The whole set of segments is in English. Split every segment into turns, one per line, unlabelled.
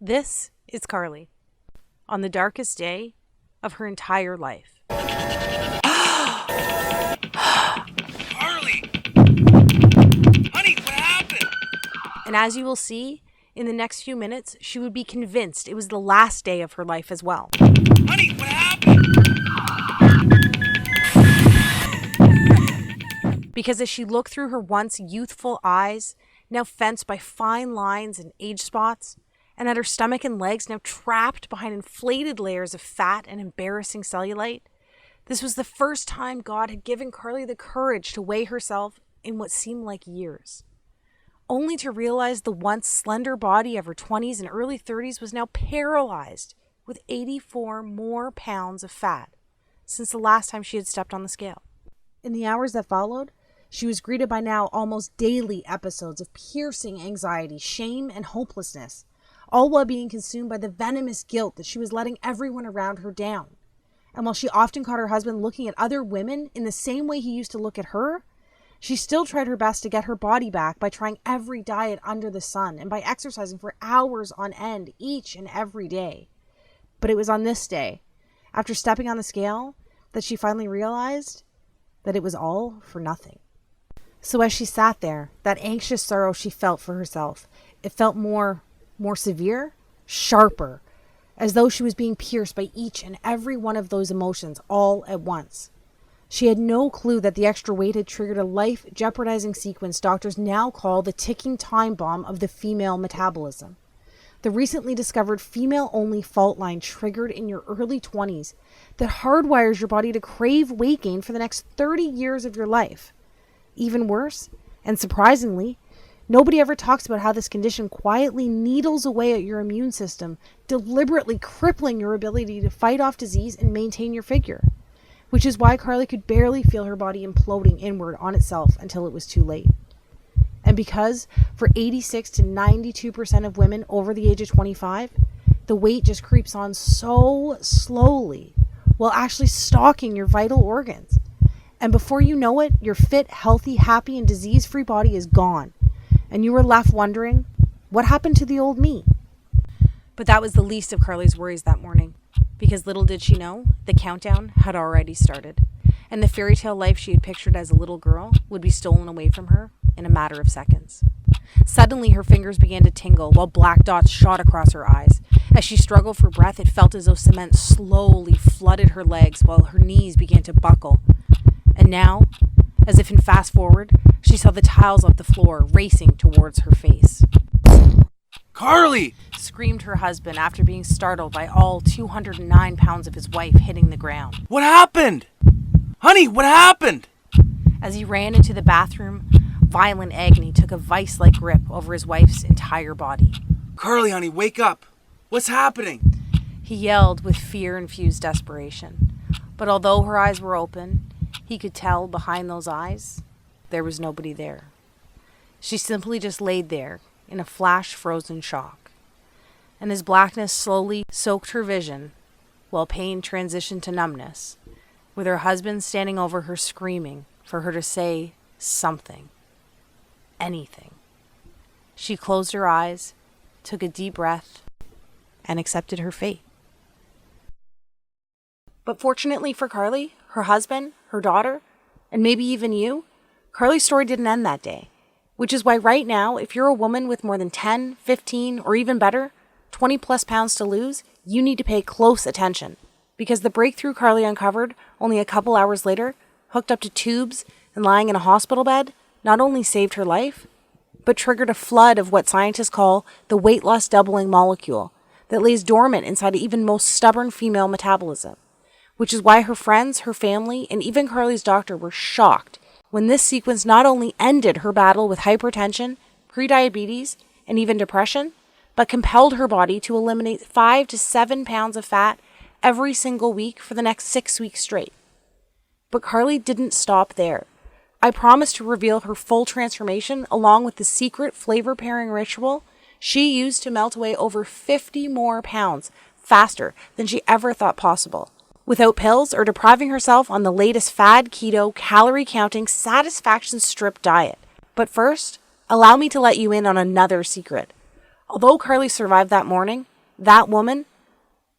This is Carly on the darkest day of her entire life.
Carly! Honey, what happened?
And as you will see, in the next few minutes, she would be convinced it was the last day of her life as well.
Honey, what happened?
Because as she looked through her once youthful eyes, now fenced by fine lines and age spots, and at her stomach and legs now trapped behind inflated layers of fat and embarrassing cellulite, this was the first time God had given Carly the courage to weigh herself in what seemed like years, only to realize the once slender body of her 20s and early 30s was now paralyzed with 84 more pounds of fat since the last time she had stepped on the scale. In the hours that followed, she was greeted by now almost daily episodes of piercing anxiety, shame, and hopelessness, all while being consumed by the venomous guilt that she was letting everyone around her down. And while she often caught her husband looking at other women in the same way he used to look at her, she still tried her best to get her body back by trying every diet under the sun and by exercising for hours on end each and every day. But it was on this day, after stepping on the scale, that she finally realized that it was all for nothing. So as she sat there, that anxious sorrow she felt for herself, it felt more severe, sharper, as though she was being pierced by each and every one of those emotions all at once. She had no clue that the extra weight had triggered a life-jeopardizing sequence doctors now call the ticking time bomb of the female metabolism. The recently discovered female-only fault line triggered in your early 20s that hardwires your body to crave weight gain for the next 30 years of your life. Even worse, and surprisingly, nobody ever talks about how this condition quietly needles away at your immune system, deliberately crippling your ability to fight off disease and maintain your figure. Which is why Carly could barely feel her body imploding inward on itself until it was too late. And because for 86 to 92% of women over the age of 25, the weight just creeps on so slowly while actually stalking your vital organs. And before you know it, your fit, healthy, happy, and disease-free body is gone. And you were left wondering, what happened to the old me? But that was the least of Carly's worries that morning, because little did she know, the countdown had already started, and the fairy tale life she had pictured as a little girl would be stolen away from her in a matter of seconds. Suddenly, her fingers began to tingle while black dots shot across her eyes. As she struggled for breath, it felt as though cement slowly flooded her legs while her knees began to buckle. And now, as if in fast forward, she saw the tiles of the floor racing towards her face.
Carly!
Screamed her husband after being startled by all 209 pounds of his wife hitting the ground.
What happened? Honey, what happened?
As he ran into the bathroom, violent agony took a vice-like grip over his wife's entire body.
Carly, honey, wake up. What's happening?
He yelled with fear-infused desperation. But although her eyes were open, he could tell behind those eyes, there was nobody there. She simply just laid there in a flash-frozen shock. And as blackness slowly soaked her vision, while pain transitioned to numbness, with her husband standing over her screaming for her to say something, anything, she closed her eyes, took a deep breath, and accepted her fate. But fortunately for Carly, her husband, her daughter, and maybe even you, Carly's story didn't end that day. Which is why right now, if you're a woman with more than 10, 15, or even better, 20 plus pounds to lose, you need to pay close attention. Because the breakthrough Carly uncovered only a couple hours later, hooked up to tubes and lying in a hospital bed, not only saved her life, but triggered a flood of what scientists call the weight loss doubling molecule that lays dormant inside even most stubborn female metabolism. Which is why her friends, her family, and even Carly's doctor were shocked when this sequence not only ended her battle with hypertension, prediabetes, and even depression, but compelled her body to eliminate 5 to 7 pounds of fat every single week for the next 6 weeks straight. But Carly didn't stop there. I promised to reveal her full transformation along with the secret flavor pairing ritual she used to melt away over 50 more pounds faster than she ever thought possible, without pills or depriving herself on the latest fad keto, calorie-counting, satisfaction strip diet. But first, allow me to let you in on another secret. Although Carly survived that morning, That woman,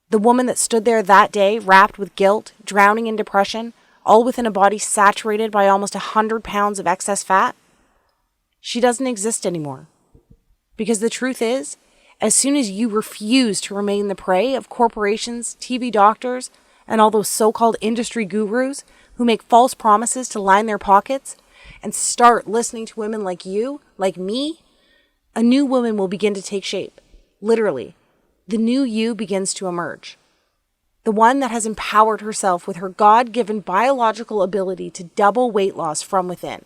the woman that stood there that day, wrapped with guilt, drowning in depression, all within a body saturated by almost 100 pounds of excess fat, she doesn't exist anymore. Because the truth is, as soon as you refuse to remain the prey of corporations, TV doctors, and all those so-called industry gurus who make false promises to line their pockets, and start listening to women like you, like me, a new woman will begin to take shape. Literally, the new you begins to emerge. The one that has empowered herself with her God-given biological ability to double weight loss from within,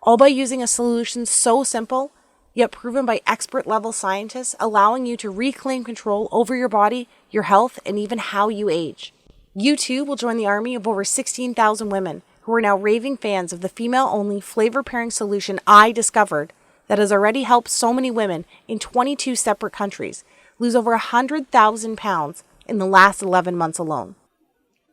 all by using a solution so simple, yet proven by expert-level scientists, allowing you to reclaim control over your body, your health, and even how you age. You too will join the army of over 16,000 women who are now raving fans of the female-only flavor pairing solution I discovered that has already helped so many women in 22 separate countries lose over 100,000 pounds in the last 11 months alone.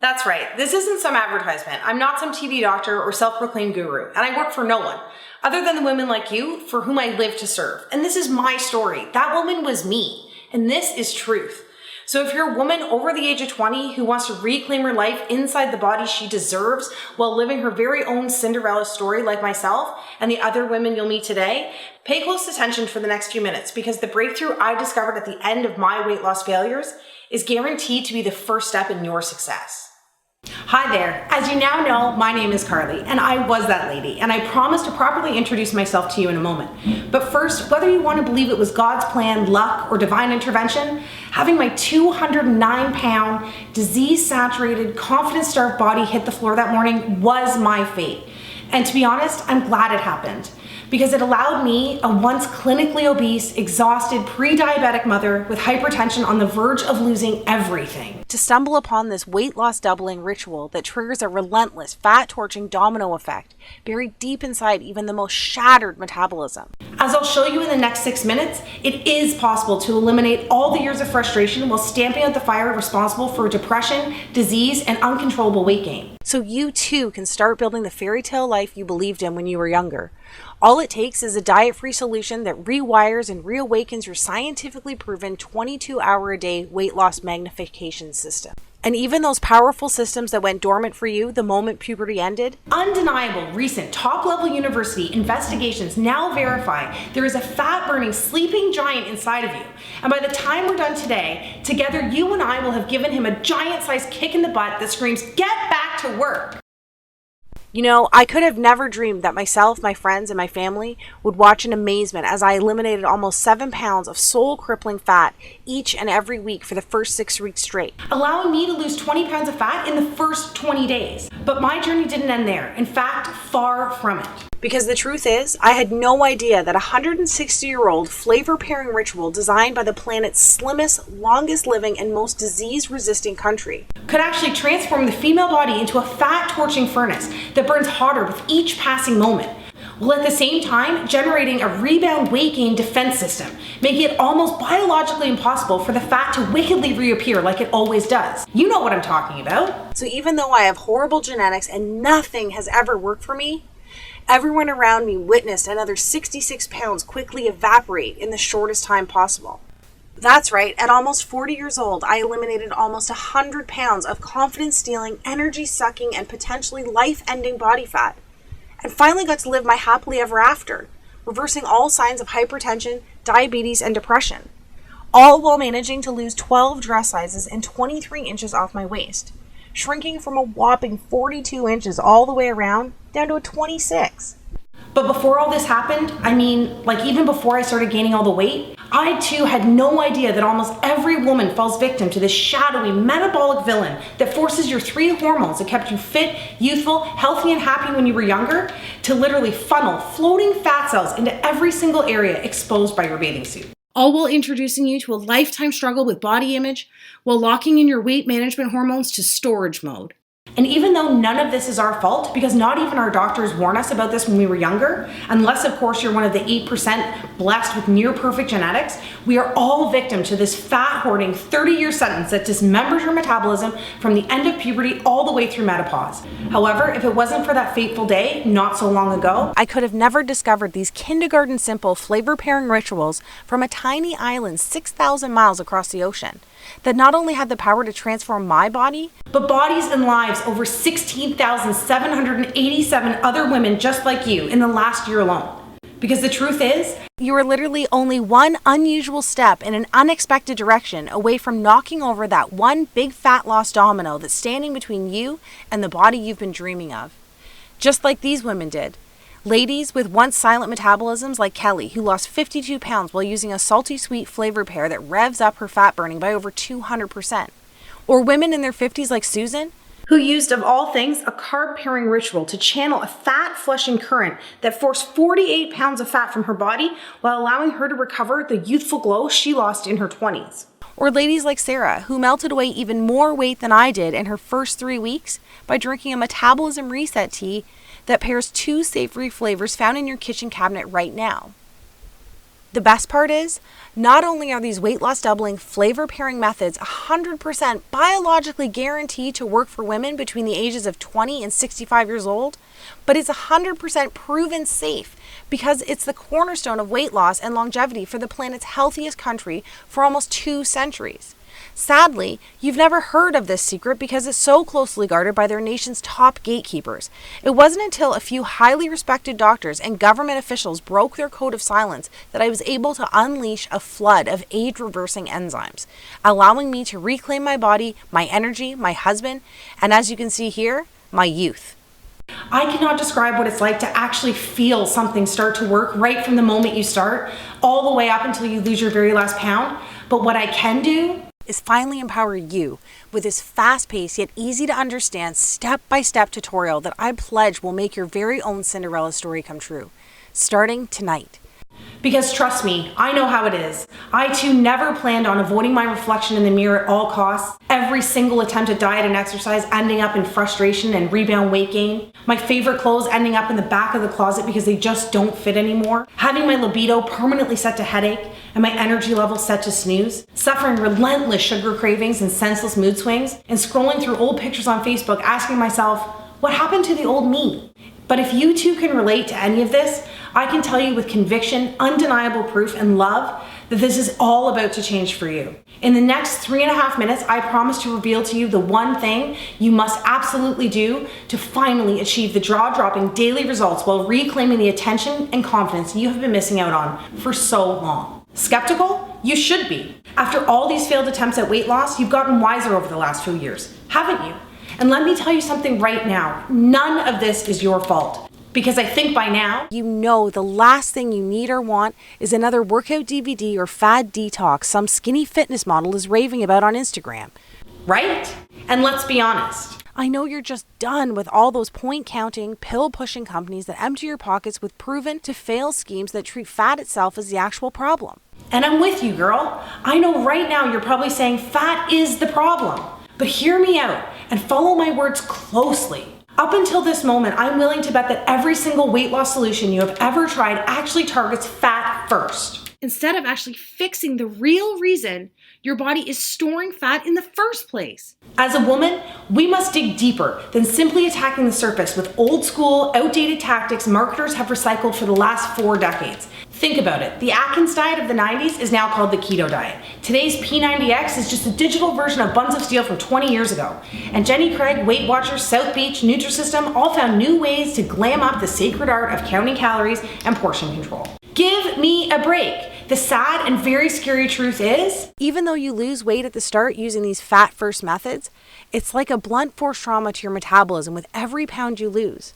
That's right. This isn't some advertisement. I'm not some TV doctor or self-proclaimed guru, and I work for no one other than the women like you for whom I live to serve. And this is my story. That woman was me, and this is truth. So if you're a woman over the age of 20 who wants to reclaim her life inside the body she deserves while living her very own Cinderella story like myself and the other women you'll meet today, pay close attention for the next few minutes, because the breakthrough I discovered at the end of my weight loss failures is guaranteed to be the first step in your success. Hi there. As you now know, my name is Carly, and I was that lady, and I promise to properly introduce myself to you in a moment. But first, whether you want to believe it was God's plan, luck, or divine intervention, having my 209-pound, disease-saturated, confidence-starved body hit the floor that morning was my fate. And to be honest, I'm glad it happened, because it allowed me, a once clinically obese, exhausted, pre-diabetic mother with hypertension on the verge of losing everything,
to stumble upon this weight loss doubling ritual that triggers a relentless, fat-torching domino effect buried deep inside even the most shattered metabolism.
As I'll show you in the next 6 minutes, it is possible to eliminate all the years of frustration while stamping out the fire responsible for depression, disease, and uncontrollable weight gain.
So you too can start building the fairy tale life you believed in when you were younger. All it takes is a diet-free solution that rewires and reawakens your scientifically proven 22-hour-a-day weight loss magnification system. And even those powerful systems that went dormant for you the moment puberty ended?
Undeniable recent top-level university investigations now verify there is a fat-burning sleeping giant inside of you. And by the time we're done today, together you and I will have given him a giant-sized kick in the butt that screams, "Get back to work!"
You know, I could have never dreamed that myself, my friends, and my family would watch in amazement as I eliminated almost 7 pounds of soul-crippling fat each and every week for the first 6 weeks straight,
allowing me to lose 20 pounds of fat in the first 20 days. But my journey didn't end there. In fact, far from it.
Because the truth is, I had no idea that a 160-year-old flavor pairing ritual designed by the planet's slimmest, longest living, and most disease-resistant country
could actually transform the female body into a fat-torching furnace that burns hotter with each passing moment, while at the same time generating a rebound weight gain defense system, making it almost biologically impossible for the fat to wickedly reappear like it always does. You know what I'm talking about.
So even though I have horrible genetics and nothing has ever worked for me, everyone around me witnessed another 66 pounds quickly evaporate in the shortest time possible. That's right, at almost 40 years old, I eliminated almost 100 pounds of confidence-stealing, energy-sucking, and potentially life-ending body fat, and finally got to live my happily ever after, reversing all signs of hypertension, diabetes, and depression, all while managing to lose 12 dress sizes and 23 inches off my waist, shrinking from a whopping 42 inches all the way around down to a 26.
But before all this happened, even before I started gaining all the weight, I too had no idea that almost every woman falls victim to this shadowy metabolic villain that forces your 3 hormones that kept you fit, youthful, healthy, and happy when you were younger to literally funnel floating fat cells into every single area exposed by your bathing suit. All while introducing you to a lifetime struggle with body image while locking in your weight management hormones to storage mode. And even though none of this is our fault, because not even our doctors warned us about this when we were younger, unless of course you're one of the 8% blessed with near perfect genetics, we are all victim to this fat hoarding 30-year sentence that dismembers your metabolism from the end of puberty all the way through menopause. However, if it wasn't for that fateful day, not so long ago,
I could have never discovered these kindergarten simple flavor pairing rituals from a tiny island 6,000 miles across the ocean that not only had the power to transform my body,
but bodies and lives over 16,787 other women just like you in the last year alone. Because the truth is,
you are literally only one unusual step in an unexpected direction away from knocking over that one big fat lost domino that's standing between you and the body you've been dreaming of. Just like these women did. Ladies with once silent metabolisms like Kelly, who lost 52 pounds while using a salty sweet flavor pair that revs up her fat burning by over 200%. Or women in their 50s like Susan,
who used, of all things, a carb pairing ritual to channel a fat flushing current that forced 48 pounds of fat from her body while allowing her to recover the youthful glow she lost in her 20s.
Or ladies like Sarah, who melted away even more weight than I did in her first 3 weeks by drinking a metabolism reset tea that pairs 2 savory flavors found in your kitchen cabinet right now. The best part is, not only are these weight loss doubling flavor pairing methods 100% biologically guaranteed to work for women between the ages of 20 and 65 years old, but it's 100% proven safe because it's the cornerstone of weight loss and longevity for the planet's healthiest country for almost 2 centuries. Sadly, you've never heard of this secret because it's so closely guarded by their nation's top gatekeepers. It wasn't until a few highly respected doctors and government officials broke their code of silence that I was able to unleash a flood of age-reversing enzymes, allowing me to reclaim my body, my energy, my husband, and as you can see here, my youth.
I cannot describe what it's like to actually feel something start to work right from the moment you start, all the way up until you lose your very last pound. But what I can do
is finally empower you with this fast-paced yet easy to understand step-by-step tutorial that I pledge will make your very own Cinderella story come true, starting tonight.
Because trust me, I know how it is. I too never planned on avoiding my reflection in the mirror at all costs. Every single attempt at diet and exercise ending up in frustration and rebound weight gain. My favorite clothes ending up in the back of the closet because they just don't fit anymore. Having my libido permanently set to headache and my energy level set to snooze. Suffering relentless sugar cravings and senseless mood swings. And scrolling through old pictures on Facebook asking myself, what happened to the old me? But if you too can relate to any of this, I can tell you with conviction, undeniable proof, and love that this is all about to change for you. In the next 3.5 minutes, I promise to reveal to you the one thing you must absolutely do to finally achieve the jaw-dropping daily results while reclaiming the attention and confidence you have been missing out on for so long. Skeptical? You should be. After all these failed attempts at weight loss, you've gotten wiser over the last few years, haven't you? And let me tell you something right now, none of this is your fault. Because I think by now,
you know the last thing you need or want is another workout DVD or fad detox some skinny fitness model is raving about on Instagram.
Right? And let's be honest.
I know you're just done with all those point-counting, pill-pushing companies that empty your pockets with proven to fail schemes that treat fat itself as the actual problem.
And I'm with you, girl. I know right now you're probably saying fat is the problem. But hear me out and follow my words closely. Up until this moment, I'm willing to bet that every single weight loss solution you have ever tried actually targets fat first, instead of actually fixing the real reason your body is storing fat in the first place. As a woman, we must dig deeper than simply attacking the surface with old school, outdated tactics marketers have recycled for the last 4 decades. Think about it. The Atkins diet of the 90s is now called the keto diet. Today's P90X is just a digital version of Buns of Steel from 20 years ago. And Jenny Craig, Weight Watchers, South Beach, Nutrisystem all found new ways to glam up the sacred art of counting calories and portion control. Give me a break. The sad and very scary truth is,
even though you lose weight at the start using these fat-first methods, it's like a blunt force trauma to your metabolism with every pound you lose.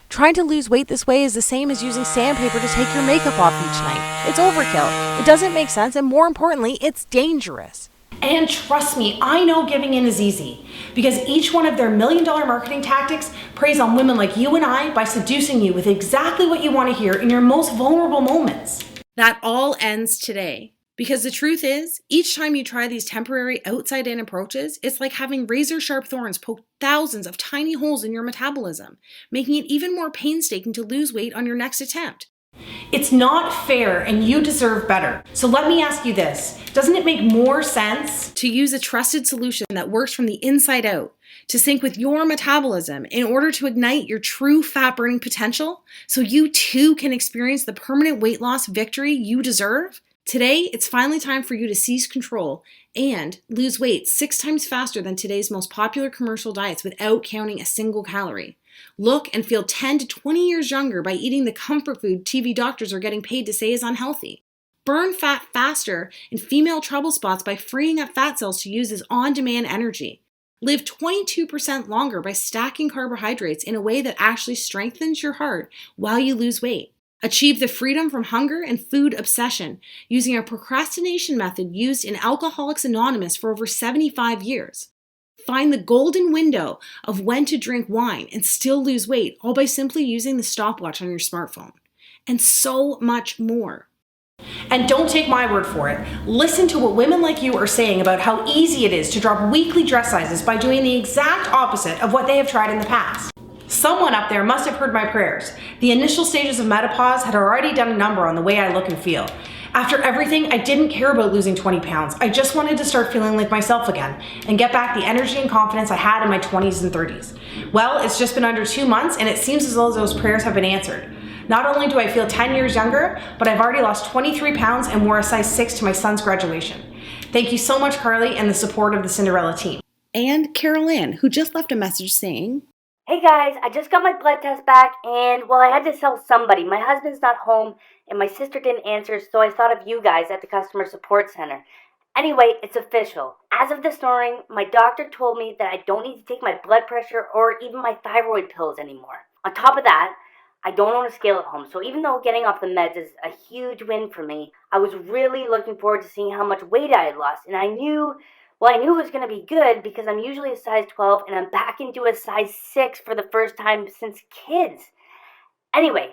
Trying to lose weight this way is the same as using sandpaper to take your makeup off each night. It's overkill. It doesn't make sense, and more importantly, it's dangerous.
And trust me, I know giving in is easy, because each one of their $1 million marketing tactics preys on women like you and I by seducing you with exactly what you want to hear in your most vulnerable moments. That all ends today, Because the truth is, each time you try these temporary outside-in approaches, it's like having razor-sharp thorns poke thousands of tiny holes in your metabolism, making it even more painstaking to lose weight on your next attempt. It's not fair and you deserve better. So let me ask you this. Doesn't it make more sense to use a trusted solution that works from the inside out, to sync with your metabolism in order to ignite your true fat burning potential so you too can experience the permanent weight loss victory you deserve? Today, it's finally time for you to seize control and lose weight 6 times faster than today's most popular commercial diets without counting a single calorie. Look and feel 10 to 20 years younger by eating the comfort food TV doctors are getting paid to say is unhealthy. Burn fat faster in female trouble spots by freeing up fat cells to use as on-demand energy. Live 22% longer by stacking carbohydrates in a way that actually strengthens your heart while you lose weight. Achieve the freedom from hunger and food obsession using a procrastination method used in Alcoholics Anonymous for over 75 years. Find the golden window of when to drink wine and still lose weight, all by simply using the stopwatch on your smartphone. And so much more. And don't take my word for it. Listen to what women like you are saying about how easy it is to drop weekly dress sizes by doing the exact opposite of what they have tried in the past. Someone up there must have heard my prayers. The initial stages of menopause had already done a number on the way I look and feel. After everything, I didn't care about losing 20 pounds. I just wanted to start feeling like myself again and get back the energy and confidence I had in my 20s and 30s. Well, it's just been under 2 months and it seems as though those prayers have been answered. Not only do I feel 10 years younger, but I've already lost 23 pounds and wore a size 6 to my son's graduation. Thank you so much, Carly, and the support of the Cinderella team. And Carol Ann, who just left a message saying,
"Hey guys, I just got my blood test back and, well, I had to tell somebody. My husband's not home and my sister didn't answer, so I thought of you guys at the customer support center. Anyway, it's official. As of this morning, my doctor told me that I don't need to take my blood pressure or even my thyroid pills anymore. On top of that, I don't own a scale at home, so even though getting off the meds is a huge win for me, I was really looking forward to seeing how much weight I had lost, and I knew it was going to be good because I'm usually a size 12 and I'm back into a size 6 for the first time since kids. Anyway,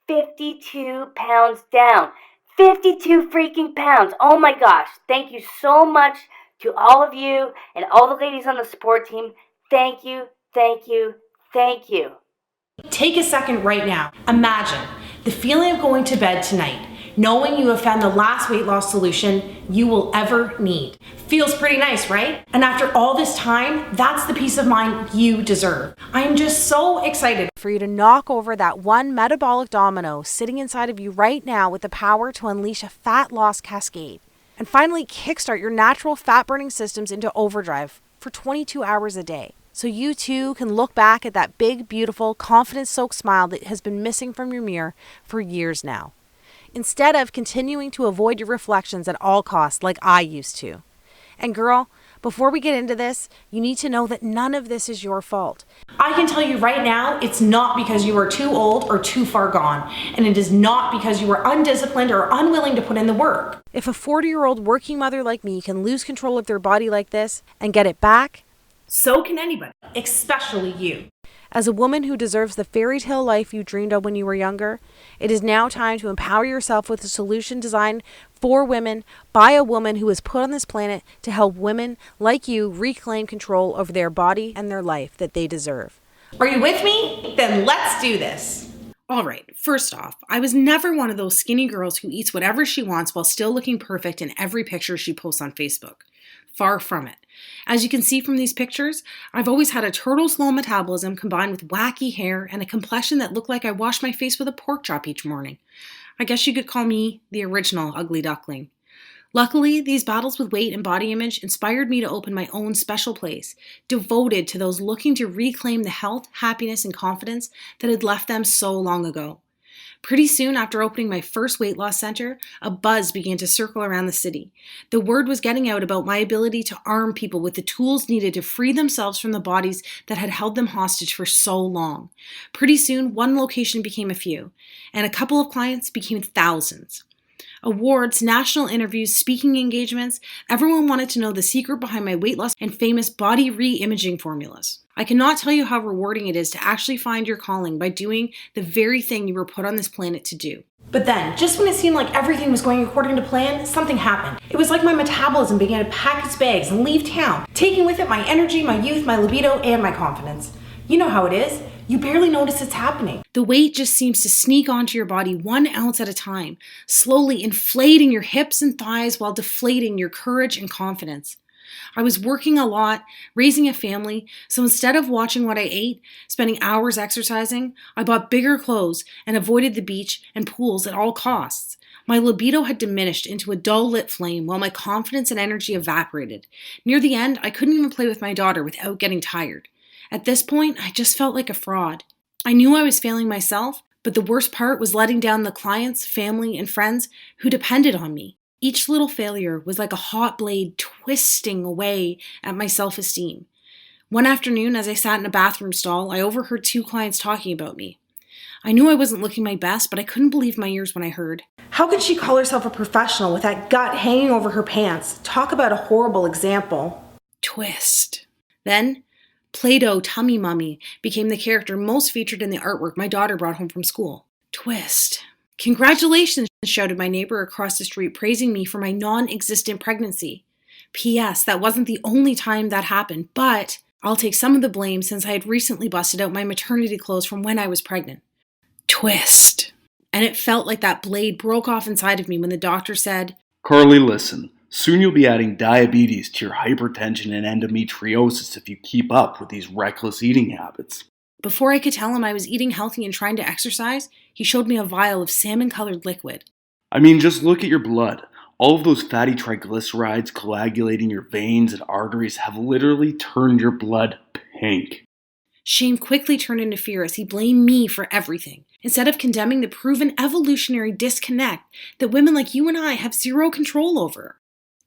52 pounds down. 52 freaking pounds. Oh my gosh. Thank you so much to all of you and all the ladies on the support team. Thank you, thank you, thank you."
Take a second right now. Imagine the feeling of going to bed tonight, knowing you have found the last weight loss solution you will ever need. Feels pretty nice, right? And after all this time, that's the peace of mind you deserve. I am just so excited
for you to knock over that one metabolic domino sitting inside of you right now with the power to unleash a fat loss cascade and finally kickstart your natural fat burning systems into overdrive for 22 hours a day. So you too can look back at that big, beautiful, confidence-soaked smile that has been missing from your mirror for years now, instead of continuing to avoid your reflections at all costs like I used to. And girl, before we get into this, you need to know that none of this is your fault.
I can tell you right now, it's not because you are too old or too far gone, and it is not because you are undisciplined or unwilling to put in the work.
If a 40-year-old working mother like me can lose control of their body like this and get it back,
so can anybody, especially you.
As a woman who deserves the fairy tale life you dreamed of when you were younger, it is now time to empower yourself with a solution designed for women by a woman who was put on this planet to help women like you reclaim control over their body and their life that they deserve.
Are you with me? Then let's do this. All right, first off, I was never one of those skinny girls who eats whatever she wants while still looking perfect in every picture she posts on Facebook. Far from it. As you can see from these pictures, I've always had a turtle-slow metabolism combined with wacky hair and a complexion that looked like I washed my face with a pork chop each morning. I guess you could call me the original ugly duckling. Luckily, these battles with weight and body image inspired me to open my own special place, devoted to those looking to reclaim the health, happiness, and confidence that had left them so long ago. Pretty soon after opening my first weight loss center, a buzz began to circle around the city. The word was getting out about my ability to arm people with the tools needed to free themselves from the bodies that had held them hostage for so long. Pretty soon, one location became a few, and a couple of clients became thousands. Awards, national interviews, speaking engagements, everyone wanted to know the secret behind my weight loss and famous body re-imaging formulas. I cannot tell you how rewarding it is to actually find your calling by doing the very thing you were put on this planet to do. But then, just when it seemed like everything was going according to plan, something happened. It was like my metabolism began to pack its bags and leave town, taking with it my energy, my youth, my libido, and my confidence. You know how it is. You barely notice it's happening. The weight just seems to sneak onto your body 1 ounce at a time, slowly inflating your hips and thighs while deflating your courage and confidence. I was working a lot, raising a family, so instead of watching what I ate, spending hours exercising, I bought bigger clothes and avoided the beach and pools at all costs. My libido had diminished into a dull lit flame while my confidence and energy evaporated. Near the end, I couldn't even play with my daughter without getting tired. At this point, I just felt like a fraud. I knew I was failing myself, but the worst part was letting down the clients, family, and friends who depended on me. Each little failure was like a hot blade twisting away at my self-esteem. One afternoon, as I sat in a bathroom stall, I overheard 2 clients talking about me. I knew I wasn't looking my best, but I couldn't believe my ears when I heard. How could she call herself a professional with that gut hanging over her pants? Talk about a horrible example. Twist. Then, Play-Doh Tummy Mummy became the character most featured in the artwork my daughter brought home from school. Twist. Congratulations, shouted my neighbor across the street, praising me for my non-existent pregnancy. P.S. That wasn't the only time that happened, but I'll take some of the blame since I had recently busted out my maternity clothes from when I was pregnant. Twist. And it felt like that blade broke off inside of me when the doctor said,
Carly, listen. Soon you'll be adding diabetes to your hypertension and endometriosis if you keep up with these reckless eating habits.
Before I could tell him I was eating healthy and trying to exercise, he showed me a vial of salmon-colored liquid.
I mean, just look at your blood. All of those fatty triglycerides coagulating your veins and arteries have literally turned your blood pink.
Shame quickly turned into fear as he blamed me for everything, instead of condemning the proven evolutionary disconnect that women like you and I have zero control over.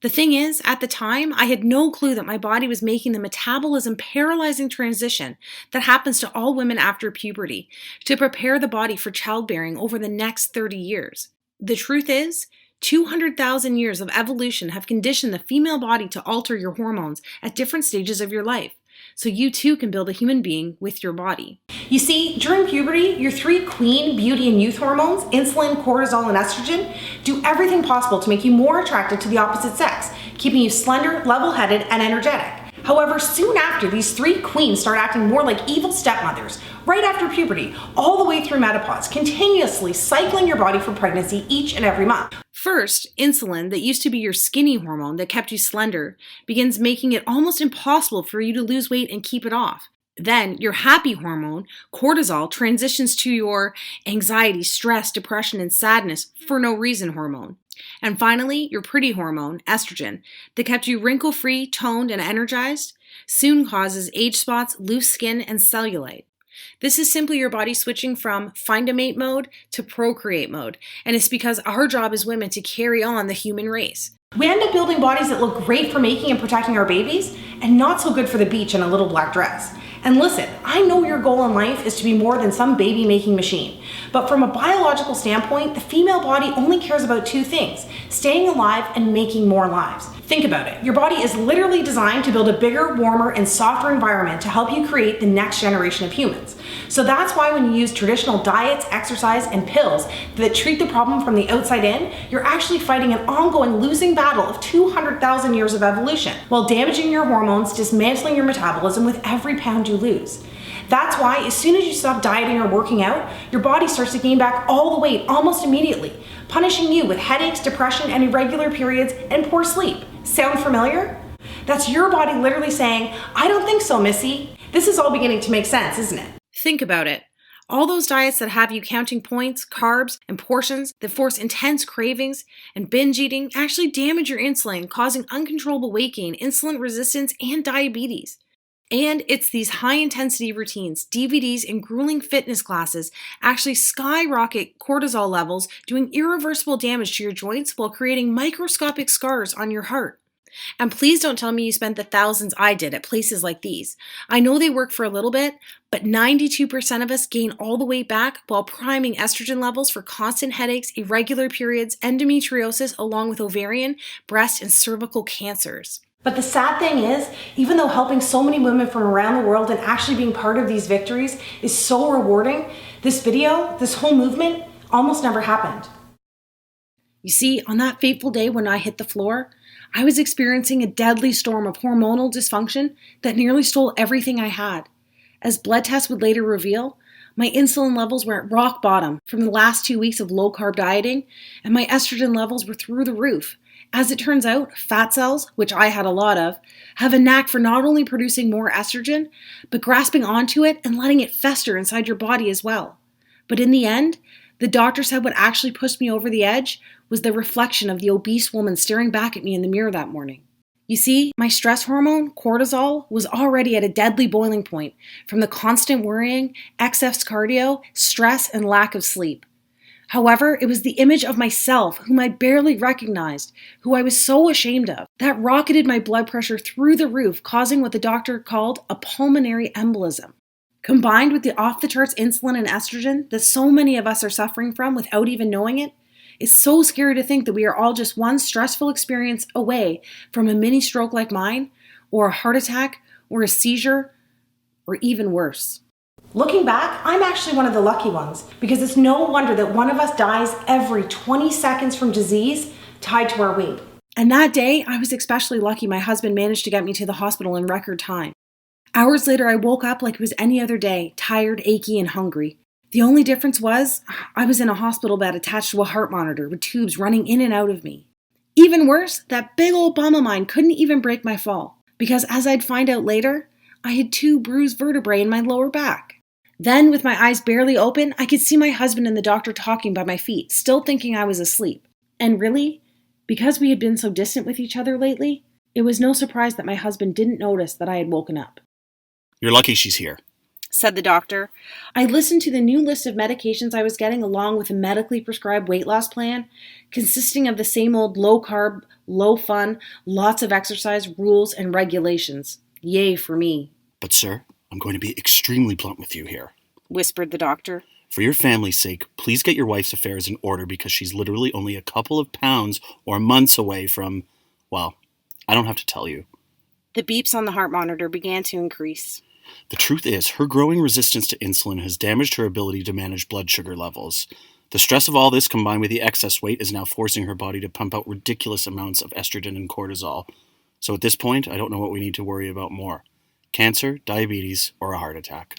The thing is, at the time, I had no clue that my body was making the metabolism paralyzing transition that happens to all women after puberty to prepare the body for childbearing over the next 30 years. The truth is, 200,000 years of evolution have conditioned the female body to alter your hormones at different stages of your life, so you too can build a human being with your body. You see, during puberty, your 3 queen beauty and youth hormones, insulin, cortisol, and estrogen, do everything possible to make you more attracted to the opposite sex, keeping you slender, level-headed, and energetic. However, soon after, these 3 queens start acting more like evil stepmothers, right after puberty, all the way through menopause, continuously cycling your body for pregnancy each and every month. First, insulin, that used to be your skinny hormone that kept you slender, begins making it almost impossible for you to lose weight and keep it off. Then, your happy hormone, cortisol, transitions to your anxiety, stress, depression, and sadness for no reason hormone. And finally, your pretty hormone, estrogen, that kept you wrinkle-free, toned, and energized, soon causes age spots, loose skin, and cellulite. This is simply your body switching from find a mate mode to procreate mode, and it's because our job as women to carry on the human race. We end up building bodies that look great for making and protecting our babies, and not so good for the beach in a little black dress. And listen, I know your goal in life is to be more than some baby-making machine, but from a biological standpoint, the female body only cares about 2 things: staying alive and making more lives. Think about it. Your body is literally designed to build a bigger, warmer, and softer environment to help you create the next generation of humans. So that's why when you use traditional diets, exercise, and pills that treat the problem from the outside in, you're actually fighting an ongoing losing battle of 200,000 years of evolution, while damaging your hormones, dismantling your metabolism with every pound you lose. That's why as soon as you stop dieting or working out, your body starts to gain back all the weight almost immediately, punishing you with headaches, depression, and irregular periods and poor sleep. Sound familiar? That's your body literally saying, I don't think so, Missy. This is all beginning to make sense, isn't it? Think about it. All those diets that have you counting points, carbs, and portions that force intense cravings and binge eating actually damage your insulin, causing uncontrollable weight gain, insulin resistance, and diabetes. And it's these high-intensity routines, DVDs, and grueling fitness classes actually skyrocket cortisol levels, doing irreversible damage to your joints while creating microscopic scars on your heart. And please don't tell me you spent the thousands I did at places like these. I know they work for a little bit, but 92% of us gain all the weight back while priming estrogen levels for constant headaches, irregular periods, endometriosis, along with ovarian, breast, and cervical cancers. But the sad thing is, even though helping so many women from around the world and actually being part of these victories is so rewarding, this video, this whole movement, almost never happened. You see, on that fateful day when I hit the floor, I was experiencing a deadly storm of hormonal dysfunction that nearly stole everything I had. As blood tests would later reveal, my insulin levels were at rock bottom from the last 2 weeks of low-carb dieting, and my estrogen levels were through the roof. As it turns out, fat cells, which I had a lot of, have a knack for not only producing more estrogen, but grasping onto it and letting it fester inside your body as well. But in the end, the doctor said what actually pushed me over the edge was the reflection of the obese woman staring back at me in the mirror that morning. You see, my stress hormone, cortisol, was already at a deadly boiling point from the constant worrying, excess cardio, stress, and lack of sleep. However, it was the image of myself, whom I barely recognized, who I was so ashamed of, that rocketed my blood pressure through the roof, causing what the doctor called a pulmonary embolism. Combined with the off-the-charts insulin and estrogen that so many of us are suffering from without even knowing it, it's so scary to think that we are all just one stressful experience away from a mini stroke like mine, or a heart attack, or a seizure, or even worse. Looking back, I'm actually one of the lucky ones, because it's no wonder that one of us dies every 20 seconds from disease tied to our weight. And that day, I was especially lucky my husband managed to get me to the hospital in record time. Hours later, I woke up like it was any other day, tired, achy, and hungry. The only difference was, I was in a hospital bed attached to a heart monitor with tubes running in and out of me. Even worse, that big old bum of mine couldn't even break my fall, because as I'd find out later, I had 2 bruised vertebrae in my lower back. Then, with my eyes barely open, I could see my husband and the doctor talking by my feet, still thinking I was asleep. And really, because we had been so distant with each other lately, it was no surprise that my husband didn't notice that I had woken up.
You're lucky she's here,
said the doctor. I listened to the new list of medications I was getting along with a medically prescribed weight loss plan, consisting of the same old low-carb, low-fun, lots of exercise rules and regulations. Yay for me.
But sir, I'm going to be extremely blunt with you here,
whispered the doctor.
For your family's sake, please get your wife's affairs in order because she's literally only a couple of pounds or months away from, well, I don't have to tell you.
The beeps on the heart monitor began to increase.
The truth is, her growing resistance to insulin has damaged her ability to manage blood sugar levels. The stress of all this combined with the excess weight is now forcing her body to pump out ridiculous amounts of estrogen and cortisol. So at this point, I don't know what we need to worry about more. Cancer, diabetes, or a heart attack.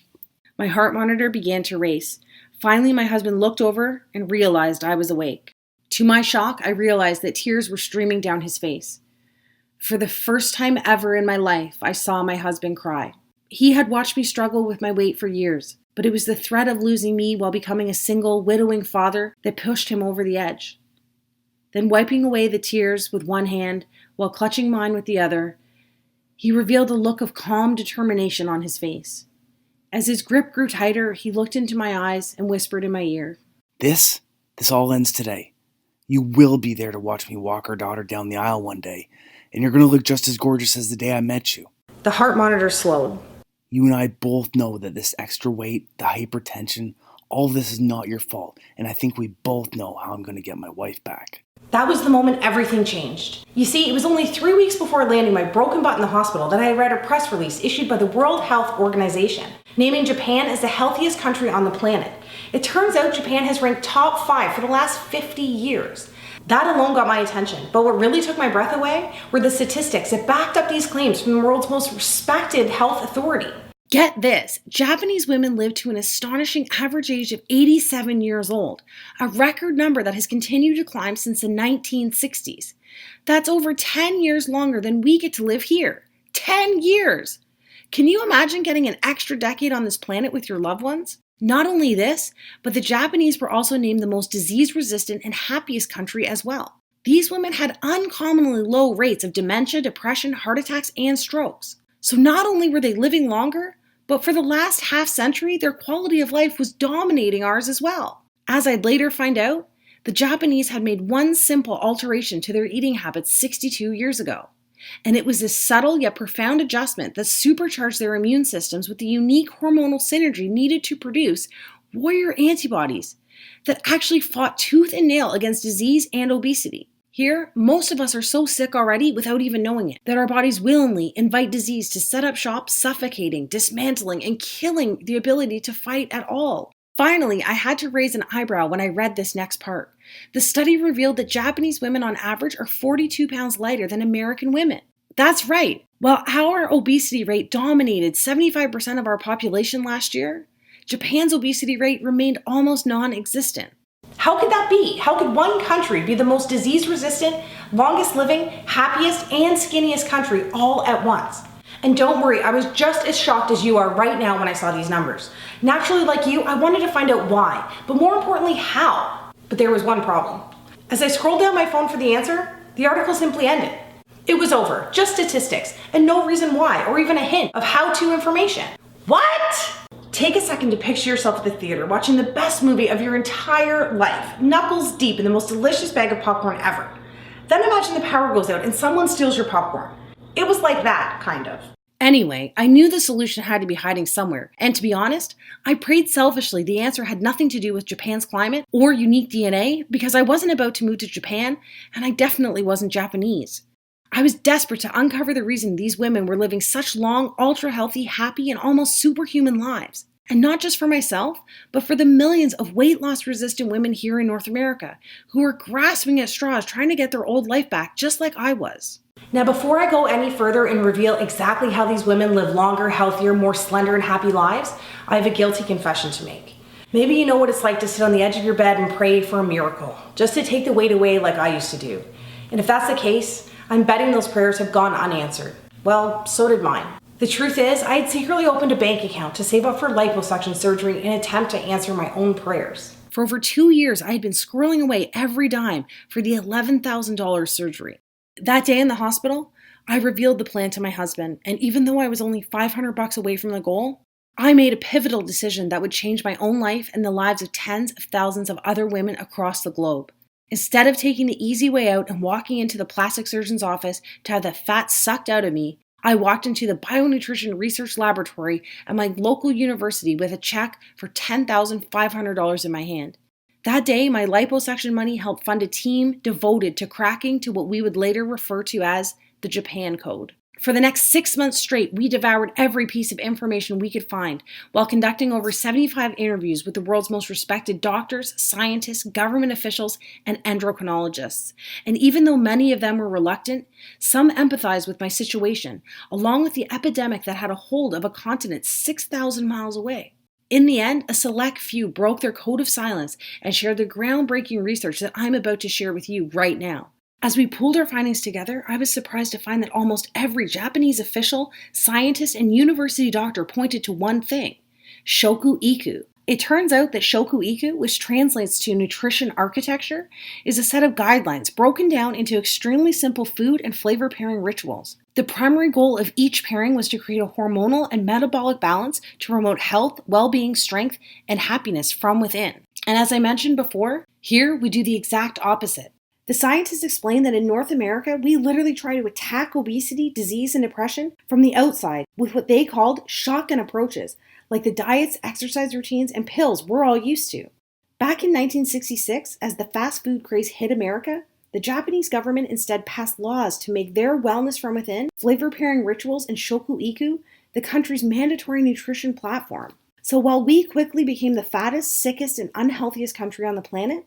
My heart monitor began to race. Finally, my husband looked over and realized I was awake. To my shock, I realized that tears were streaming down his face. For the first time ever in my life, I saw my husband cry. He had watched me struggle with my weight for years, but it was the threat of losing me while becoming a single, widowing father that pushed him over the edge. Then, wiping away the tears with one hand while clutching mine with the other, he revealed a look of calm determination on his face. As his grip grew tighter, he looked into my eyes and whispered in my ear,
This all ends today. You will be there to watch me walk our daughter down the aisle one day, and you're going to look just as gorgeous as the day I met you.
The heart monitor slowed.
You and I both know that this extra weight, the hypertension, all of this is not your fault, and I think we both know how I'm going to get my wife back.
That was the moment everything changed. You see, it was only 3 weeks before landing my broken butt in the hospital that I read a press release issued by the World Health Organization, naming Japan as the healthiest country on the planet. It turns out Japan has ranked top 5 for the last 50 years. That alone got my attention, but what really took my breath away were the statistics that backed up these claims from the world's most respected health authority. Get this, Japanese women live to an astonishing average age of 87 years old, a record number that has continued to climb since the 1960s. That's over 10 years longer than we get to live here. 10 years! Can you imagine getting an extra decade on this planet with your loved ones? Not only this, but the Japanese were also named the most disease-resistant and happiest country as well. These women had uncommonly low rates of dementia, depression, heart attacks, and strokes. So not only were they living longer, but for the last half-century, their quality of life was dominating ours as well. As I'd later find out, the Japanese had made one simple alteration to their eating habits 62 years ago. And it was this subtle yet profound adjustment that supercharged their immune systems with the unique hormonal synergy needed to produce warrior antibodies that actually fought tooth and nail against disease and obesity.
Here, most of us are so sick already without even knowing it, that our bodies willingly invite disease to set up shop, suffocating, dismantling, and killing the ability to fight at all. Finally, I had to raise an eyebrow when I read this next part. The study revealed that Japanese women on average are 42 pounds lighter than American women. That's right. While our obesity rate dominated 75% of our population last year, Japan's obesity rate remained almost non-existent.
How could that be? How could one country be the most disease-resistant, longest living, happiest, and skinniest country all at once? And don't worry, I was just as shocked as you are right now when I saw these numbers. Naturally, like you, I wanted to find out why, but more importantly, how. But there was one problem. As I scrolled down my phone for the answer, the article simply ended. It was over, just statistics, and no reason why, or even a hint of how-to information. What? Take a second to picture yourself at the theater watching the best movie of your entire life, knuckles deep in the most delicious bag of popcorn ever. Then imagine the power goes out and someone steals your popcorn. It was like that, kind of.
Anyway, I knew the solution had to be hiding somewhere, and to be honest, I prayed selfishly the answer had nothing to do with Japan's climate or unique DNA, because I wasn't about to move to Japan, and I definitely wasn't Japanese. I was desperate to uncover the reason these women were living such long, ultra-healthy, happy, and almost superhuman lives. And not just for myself, but for the millions of weight loss resistant women here in North America who are grasping at straws trying to get their old life back just like I was.
Now, before I go any further and reveal exactly how these women live longer, healthier, more slender, and happy lives, I have a guilty confession to make. Maybe you know what it's like to sit on the edge of your bed and pray for a miracle, just to take the weight away like I used to do. And if that's the case, I'm betting those prayers have gone unanswered. Well, so did mine. The truth is, I had secretly opened a bank account to save up for liposuction surgery in an attempt to answer my own prayers.
For over 2 years, I had been squirreling away every dime for the $11,000 surgery. That day in the hospital, I revealed the plan to my husband, and even though I was only $500 away from the goal, I made a pivotal decision that would change my own life and the lives of tens of thousands of other women across the globe. Instead of taking the easy way out and walking into the plastic surgeon's office to have the fat sucked out of me, I walked into the Bionutrition Research Laboratory at my local university with a check for $10,500 in my hand. That day, my liposuction money helped fund a team devoted to cracking to what we would later refer to as the Japan Code. For the next 6 months straight, we devoured every piece of information we could find while conducting over 75 interviews with the world's most respected doctors, scientists, government officials, and endocrinologists. And even though many of them were reluctant, some empathized with my situation, along with the epidemic that had a hold of a continent 6,000 miles away. In the end, a select few broke their code of silence and shared the groundbreaking research that I'm about to share with you right now. As we pooled our findings together, I was surprised to find that almost every Japanese official, scientist, and university doctor pointed to one thing: Shoku Iku. It turns out that Shoku Iku, which translates to nutrition architecture, is a set of guidelines broken down into extremely simple food and flavor pairing rituals. The primary goal of each pairing was to create a hormonal and metabolic balance to promote health, well-being, strength, and happiness from within. And as I mentioned before, here we do the exact opposite. The scientists explain that in North America, we literally try to attack obesity, disease, and depression from the outside with what they called shotgun approaches, like the diets, exercise routines, and pills we're all used to. Back in 1966, as the fast food craze hit America, the Japanese government instead passed laws to make their wellness from within, flavor pairing rituals, and Shoku Iku the country's mandatory nutrition platform. So while we quickly became the fattest, sickest, and unhealthiest country on the planet,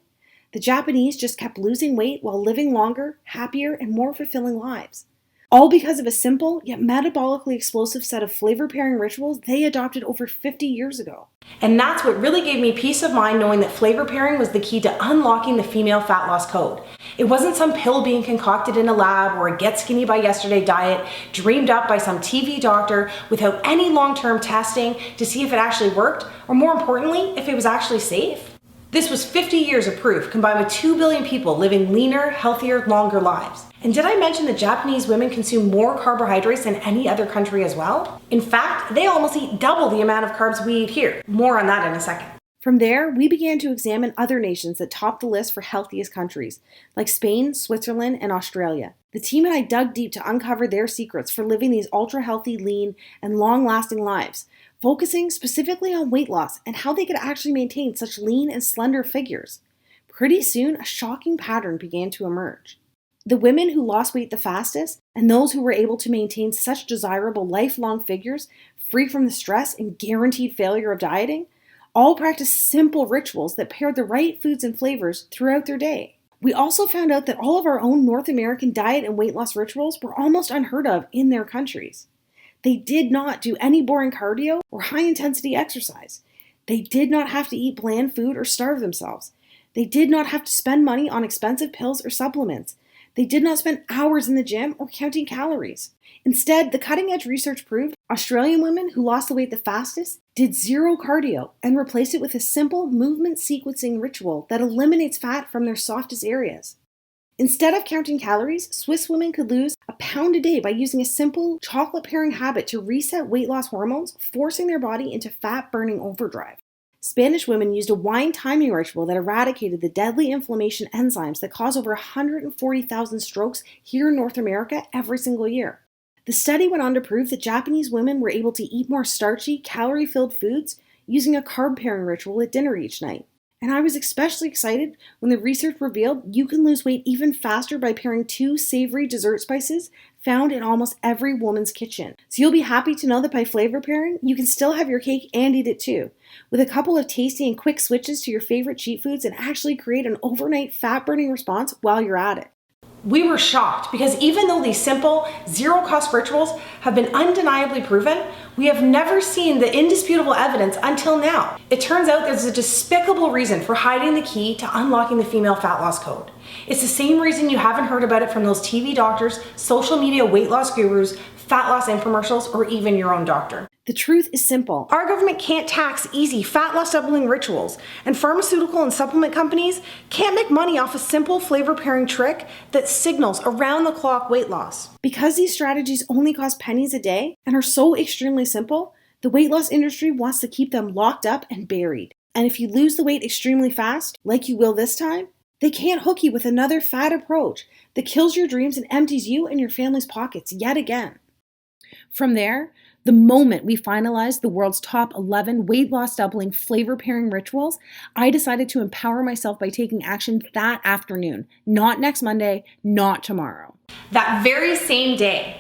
the Japanese just kept losing weight while living longer, happier, and more fulfilling lives. All because of a simple, yet metabolically explosive set of flavor pairing rituals they adopted over 50 years ago.
And that's what really gave me peace of mind, knowing that flavor pairing was the key to unlocking the female fat loss code. It wasn't some pill being concocted in a lab or a get skinny by yesterday diet dreamed up by some TV doctor without any long-term testing to see if it actually worked, or more importantly, if it was actually safe. This was 50 years of proof combined with 2 billion people living leaner, healthier, longer lives. And did I mention that Japanese women consume more carbohydrates than any other country as well? In fact, they almost eat double the amount of carbs we eat here. More on that in a second.
From there, we began to examine other nations that topped the list for healthiest countries, like Spain, Switzerland, and Australia. The team and I dug deep to uncover their secrets for living these ultra-healthy, lean, and long-lasting lives, focusing specifically on weight loss and how they could actually maintain such lean and slender figures. Pretty soon, a shocking pattern began to emerge. The women who lost weight the fastest and those who were able to maintain such desirable lifelong figures, free from the stress and guaranteed failure of dieting, all practiced simple rituals that paired the right foods and flavors throughout their day. We also found out that all of our own North American diet and weight loss rituals were almost unheard of in their countries. They did not do any boring cardio or high-intensity exercise. They did not have to eat bland food or starve themselves. They did not have to spend money on expensive pills or supplements. They did not spend hours in the gym or counting calories. Instead, the cutting-edge research proved Australian women who lost the weight the fastest did zero cardio and replaced it with a simple movement sequencing ritual that eliminates fat from their softest areas. Instead of counting calories, Swiss women could lose a pound a day by using a simple chocolate pairing habit to reset weight loss hormones, forcing their body into fat-burning overdrive. Spanish women used a wine timing ritual that eradicated the deadly inflammation enzymes that cause over 140,000 strokes here in North America every single year. The study went on to prove that Japanese women were able to eat more starchy, calorie-filled foods using a carb pairing ritual at dinner each night. And I was especially excited when the research revealed you can lose weight even faster by pairing 2 savory dessert spices found in almost every woman's kitchen. So you'll be happy to know that by flavor pairing, you can still have your cake and eat it too, with a couple of tasty and quick switches to your favorite cheat foods and actually create an overnight fat-burning response while you're at it.
We were shocked because even though these simple, zero-cost rituals have been undeniably proven, we have never seen the indisputable evidence until now. It turns out there's a despicable reason for hiding the key to unlocking the female fat loss code. It's the same reason you haven't heard about it from those TV doctors, social media weight loss gurus, fat loss infomercials, or even your own doctor.
The truth is simple.
Our government can't tax easy fat loss doubling rituals, and pharmaceutical and supplement companies can't make money off a simple flavor pairing trick that signals around-the-clock weight loss.
Because these strategies only cost pennies a day and are so extremely simple, the weight loss industry wants to keep them locked up and buried. And if you lose the weight extremely fast, like you will this time, they can't hook you with another fad approach that kills your dreams and empties you and your family's pockets yet again. From there, the moment we finalized the world's top 11 weight loss doubling flavor pairing rituals, I decided to empower myself by taking action that afternoon, not next Monday, not tomorrow.
That very same day.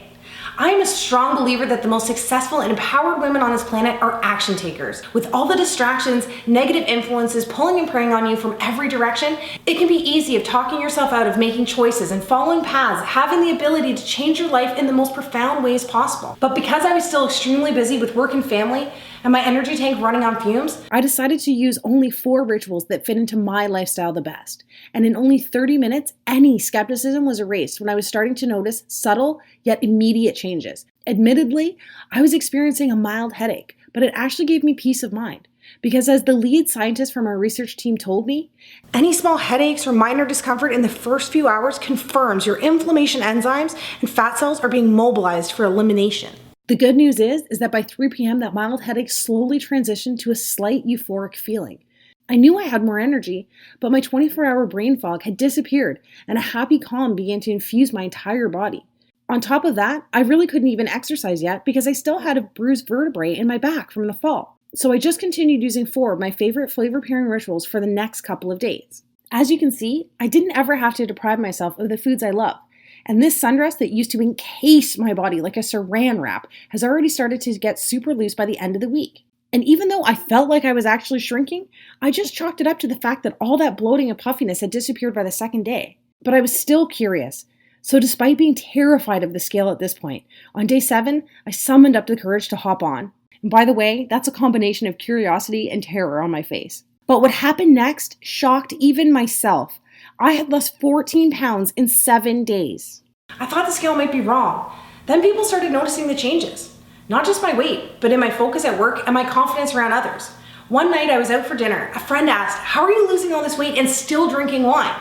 I am a strong believer that the most successful and empowered women on this planet are action takers. With all the distractions, negative influences pulling and preying on you from every direction, it can be easy of talking yourself out of making choices and following paths, having the ability to change your life in the most profound ways possible. But because I was still extremely busy with work and family, and my energy tank running on fumes,
I decided to use only 4 rituals that fit into my lifestyle the best. And in only 30 minutes, any skepticism was erased when I was starting to notice subtle yet immediate changes. Admittedly, I was experiencing a mild headache, but it actually gave me peace of mind. Because as the lead scientist from our research team told me,
any small headaches or minor discomfort in the first few hours confirms your inflammation enzymes and fat cells are being mobilized for elimination.
The good news is that by 3 p.m. that mild headache slowly transitioned to a slight euphoric feeling. I knew I had more energy, but my 24-hour brain fog had disappeared and a happy calm began to infuse my entire body. On top of that, I really couldn't even exercise yet because I still had a bruised vertebrae in my back from the fall. So I just continued using 4 of my favorite flavor pairing rituals for the next couple of days. As you can see, I didn't ever have to deprive myself of the foods I love. And this sundress that used to encase my body like a saran wrap has already started to get super loose by the end of the week. And even though I felt like I was actually shrinking, I just chalked it up to the fact that all that bloating and puffiness had disappeared by the second day. But I was still curious. So despite being terrified of the scale at this point, on day 7, I summoned up the courage to hop on. And by the way, that's a combination of curiosity and terror on my face. But what happened next shocked even myself. I had lost 14 pounds in 7 days.
I thought the scale might be wrong. Then people started noticing the changes. Not just my weight, but in my focus at work and my confidence around others. One night I was out for dinner. A friend asked, "How are you losing all this weight and still drinking wine?"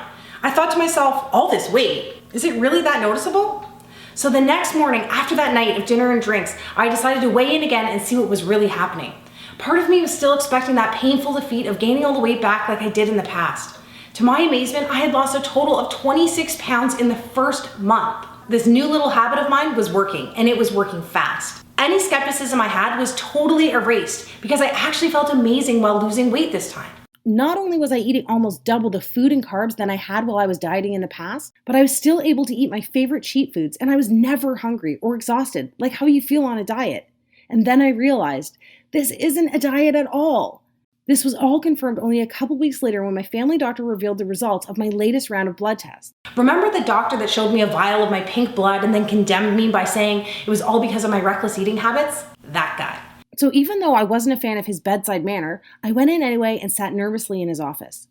I thought to myself, all this weight? Is it really that noticeable? So the next morning, after that night of dinner and drinks, I decided to weigh in again and see what was really happening. Part of me was still expecting that painful defeat of gaining all the weight back like I did in the past. To my amazement, I had lost a total of 26 pounds in the first month. This new little habit of mine was working, and it was working fast. Any skepticism I had was totally erased because I actually felt amazing while losing weight this time.
Not only was I eating almost double the food and carbs than I had while I was dieting in the past, but I was still able to eat my favorite cheat foods and I was never hungry or exhausted, like how you feel on a diet. And then I realized this isn't a diet at all. This was all confirmed only a couple weeks later when my family doctor revealed the results of my latest round of blood tests.
Remember the doctor that showed me a vial of my pink blood and then condemned me by saying it was all because of my reckless eating habits? That guy.
So even though I wasn't a fan of his bedside manner, I went in anyway and sat nervously in his office.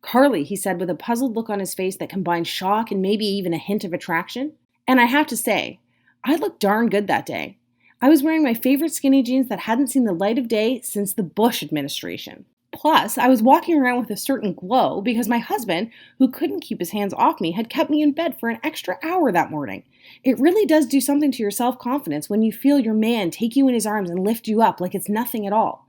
"Carly," he said with a puzzled look on his face that combined shock and maybe even a hint of attraction. And I have to say, I looked darn good that day. I was wearing my favorite skinny jeans that hadn't seen the light of day since the Bush administration. Plus, I was walking around with a certain glow because my husband, who couldn't keep his hands off me, had kept me in bed for an extra hour that morning. It really does do something to your self-confidence when you feel your man take you in his arms and lift you up like it's nothing at all.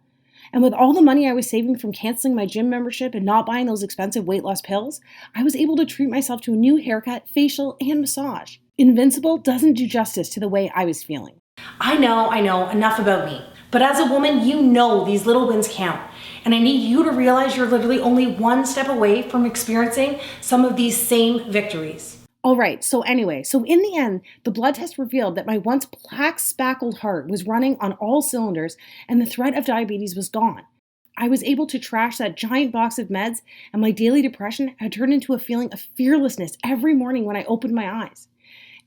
And with all the money I was saving from canceling my gym membership and not buying those expensive weight loss pills, I was able to treat myself to a new haircut, facial, and massage. Invincible doesn't do justice to the way I was feeling.
I know, enough about me. But as a woman, you know these little wins count. And I need you to realize you're literally only one step away from experiencing some of these same victories.
All right, so in the end, the blood test revealed that my once plaque-spackled heart was running on all cylinders and the threat of diabetes was gone. I was able to trash that giant box of meds, and my daily depression had turned into a feeling of fearlessness every morning when I opened my eyes.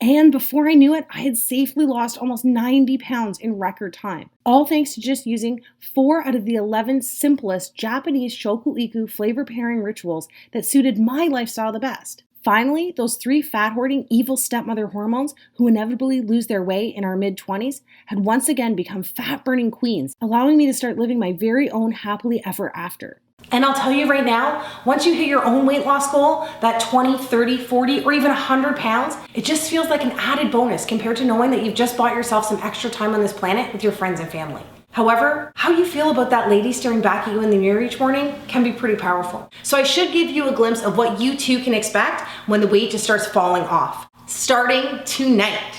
And before I knew it, I had safely lost almost 90 pounds in record time, all thanks to just using 4 out of the 11 simplest Japanese shoku-iku flavor pairing rituals that suited my lifestyle the best. Finally, those 3 fat-hoarding evil stepmother hormones who inevitably lose their way in our mid-20s had once again become fat-burning queens, allowing me to start living my very own happily ever after.
And I'll tell you right now, once you hit your own weight loss goal, that 20, 30, 40, or even 100 pounds, it just feels like an added bonus compared to knowing that you've just bought yourself some extra time on this planet with your friends and family. However, how you feel about that lady staring back at you in the mirror each morning can be pretty powerful. So I should give you a glimpse of what you too can expect when the weight just starts falling off. Starting tonight.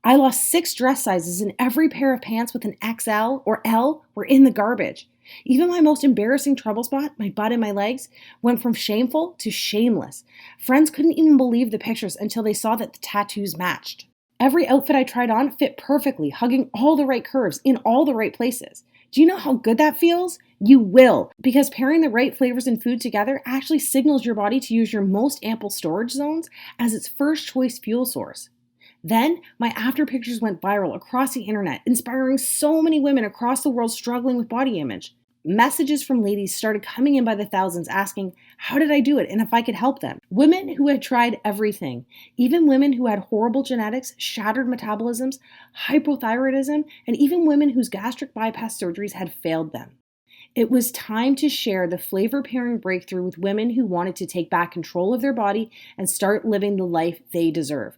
I lost 6 dress sizes and every pair of pants with an XL or L were in the garbage. Even my most embarrassing trouble spot, my butt and my legs, went from shameful to shameless. Friends couldn't even believe the pictures until they saw that the tattoos matched. Every outfit I tried on fit perfectly, hugging all the right curves in all the right places. Do you know how good that feels? You will, because pairing the right flavors and food together actually signals your body to use your most ample storage zones as its first choice fuel source. Then, my after pictures went viral across the internet, inspiring so many women across the world struggling with body image. Messages from ladies started coming in by the thousands asking, how did I do it and if I could help them? Women who had tried everything, even women who had horrible genetics, shattered metabolisms, hypothyroidism, and even women whose gastric bypass surgeries had failed them. It was time to share the flavor pairing breakthrough with women who wanted to take back control of their body and start living the life they deserve.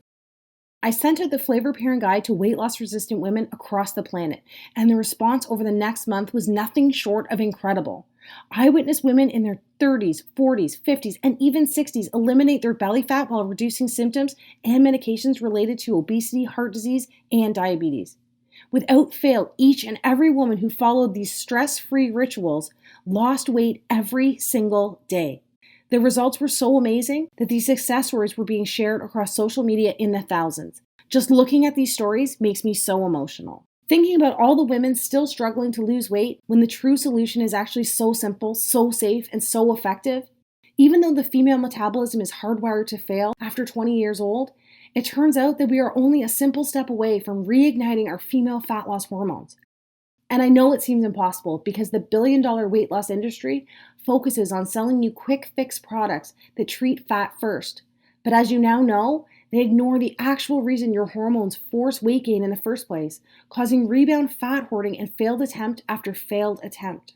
I sent out the flavor pairing guide to weight loss resistant women across the planet, and the response over the next month was nothing short of incredible. I witnessed women in their 30s, 40s, 50s, and even 60s eliminate their belly fat while reducing symptoms and medications related to obesity, heart disease, and diabetes. Without fail, each and every woman who followed these stress-free rituals lost weight every single day. The results were so amazing that these success stories were being shared across social media in the thousands. Just looking at these stories makes me so emotional. Thinking about all the women still struggling to lose weight when the true solution is actually so simple, so safe, and so effective. Even though the female metabolism is hardwired to fail after 20 years old, it turns out that we are only a simple step away from reigniting our female fat loss hormones. And I know it seems impossible because the billion-dollar weight loss industry focuses on selling you quick fix products that treat fat first. But as you now know, they ignore the actual reason your hormones force weight gain in the first place, causing rebound fat hoarding and failed attempt after failed attempt.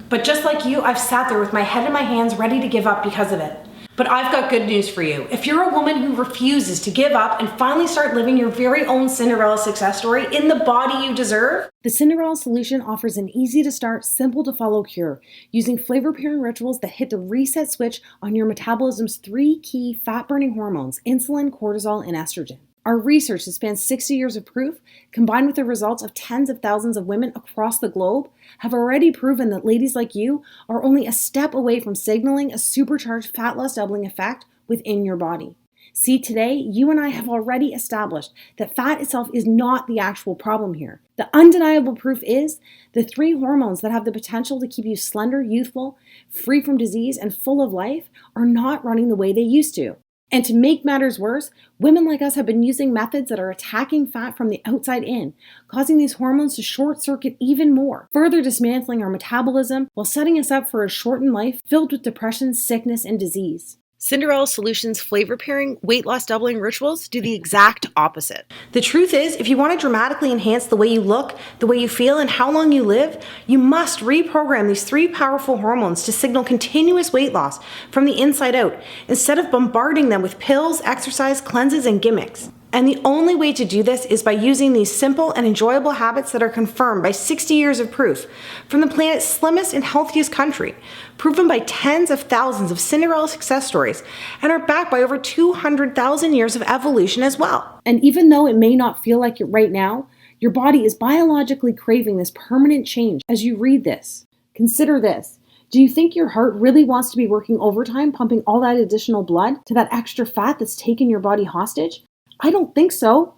But just like you, I've sat there with my head in my hands ready to give up because of it. But I've got good news for you. If you're a woman who refuses to give up and finally start living your very own Cinderella success story in the body you deserve,
the Cinderella solution offers an easy to start, simple to follow cure using flavor pairing rituals that hit the reset switch on your metabolism's 3 key fat burning hormones, insulin, cortisol, and estrogen. Our research that spans 60 years of proof, combined with the results of tens of thousands of women across the globe, have already proven that ladies like you are only a step away from signaling a supercharged fat loss doubling effect within your body. See, today, you and I have already established that fat itself is not the actual problem here. The undeniable proof is the 3 hormones that have the potential to keep you slender, youthful, free from disease, and full of life are not running the way they used to. And to make matters worse, women like us have been using methods that are attacking fat from the outside in, causing these hormones to short circuit even more, further dismantling our metabolism while setting us up for a shortened life filled with depression, sickness, and disease. Cinderella Solutions flavor pairing, weight loss doubling rituals do the exact opposite. The truth is, if you want to dramatically enhance the way you look, the way you feel, and how long you live, you must reprogram these 3 powerful hormones to signal continuous weight loss from the inside out, instead of bombarding them with pills, exercise, cleanses, and gimmicks. And the only way to do this is by using these simple and enjoyable habits that are confirmed by 60 years of proof from the planet's slimmest and healthiest country, proven by tens of thousands of Cinderella success stories, and are backed by over 200,000 years of evolution as well. And even though it may not feel like it right now, your body is biologically craving this permanent change as you read this. Consider this. Do you think your heart really wants to be working overtime, pumping all that additional blood to that extra fat that's taken your body hostage? I don't think so.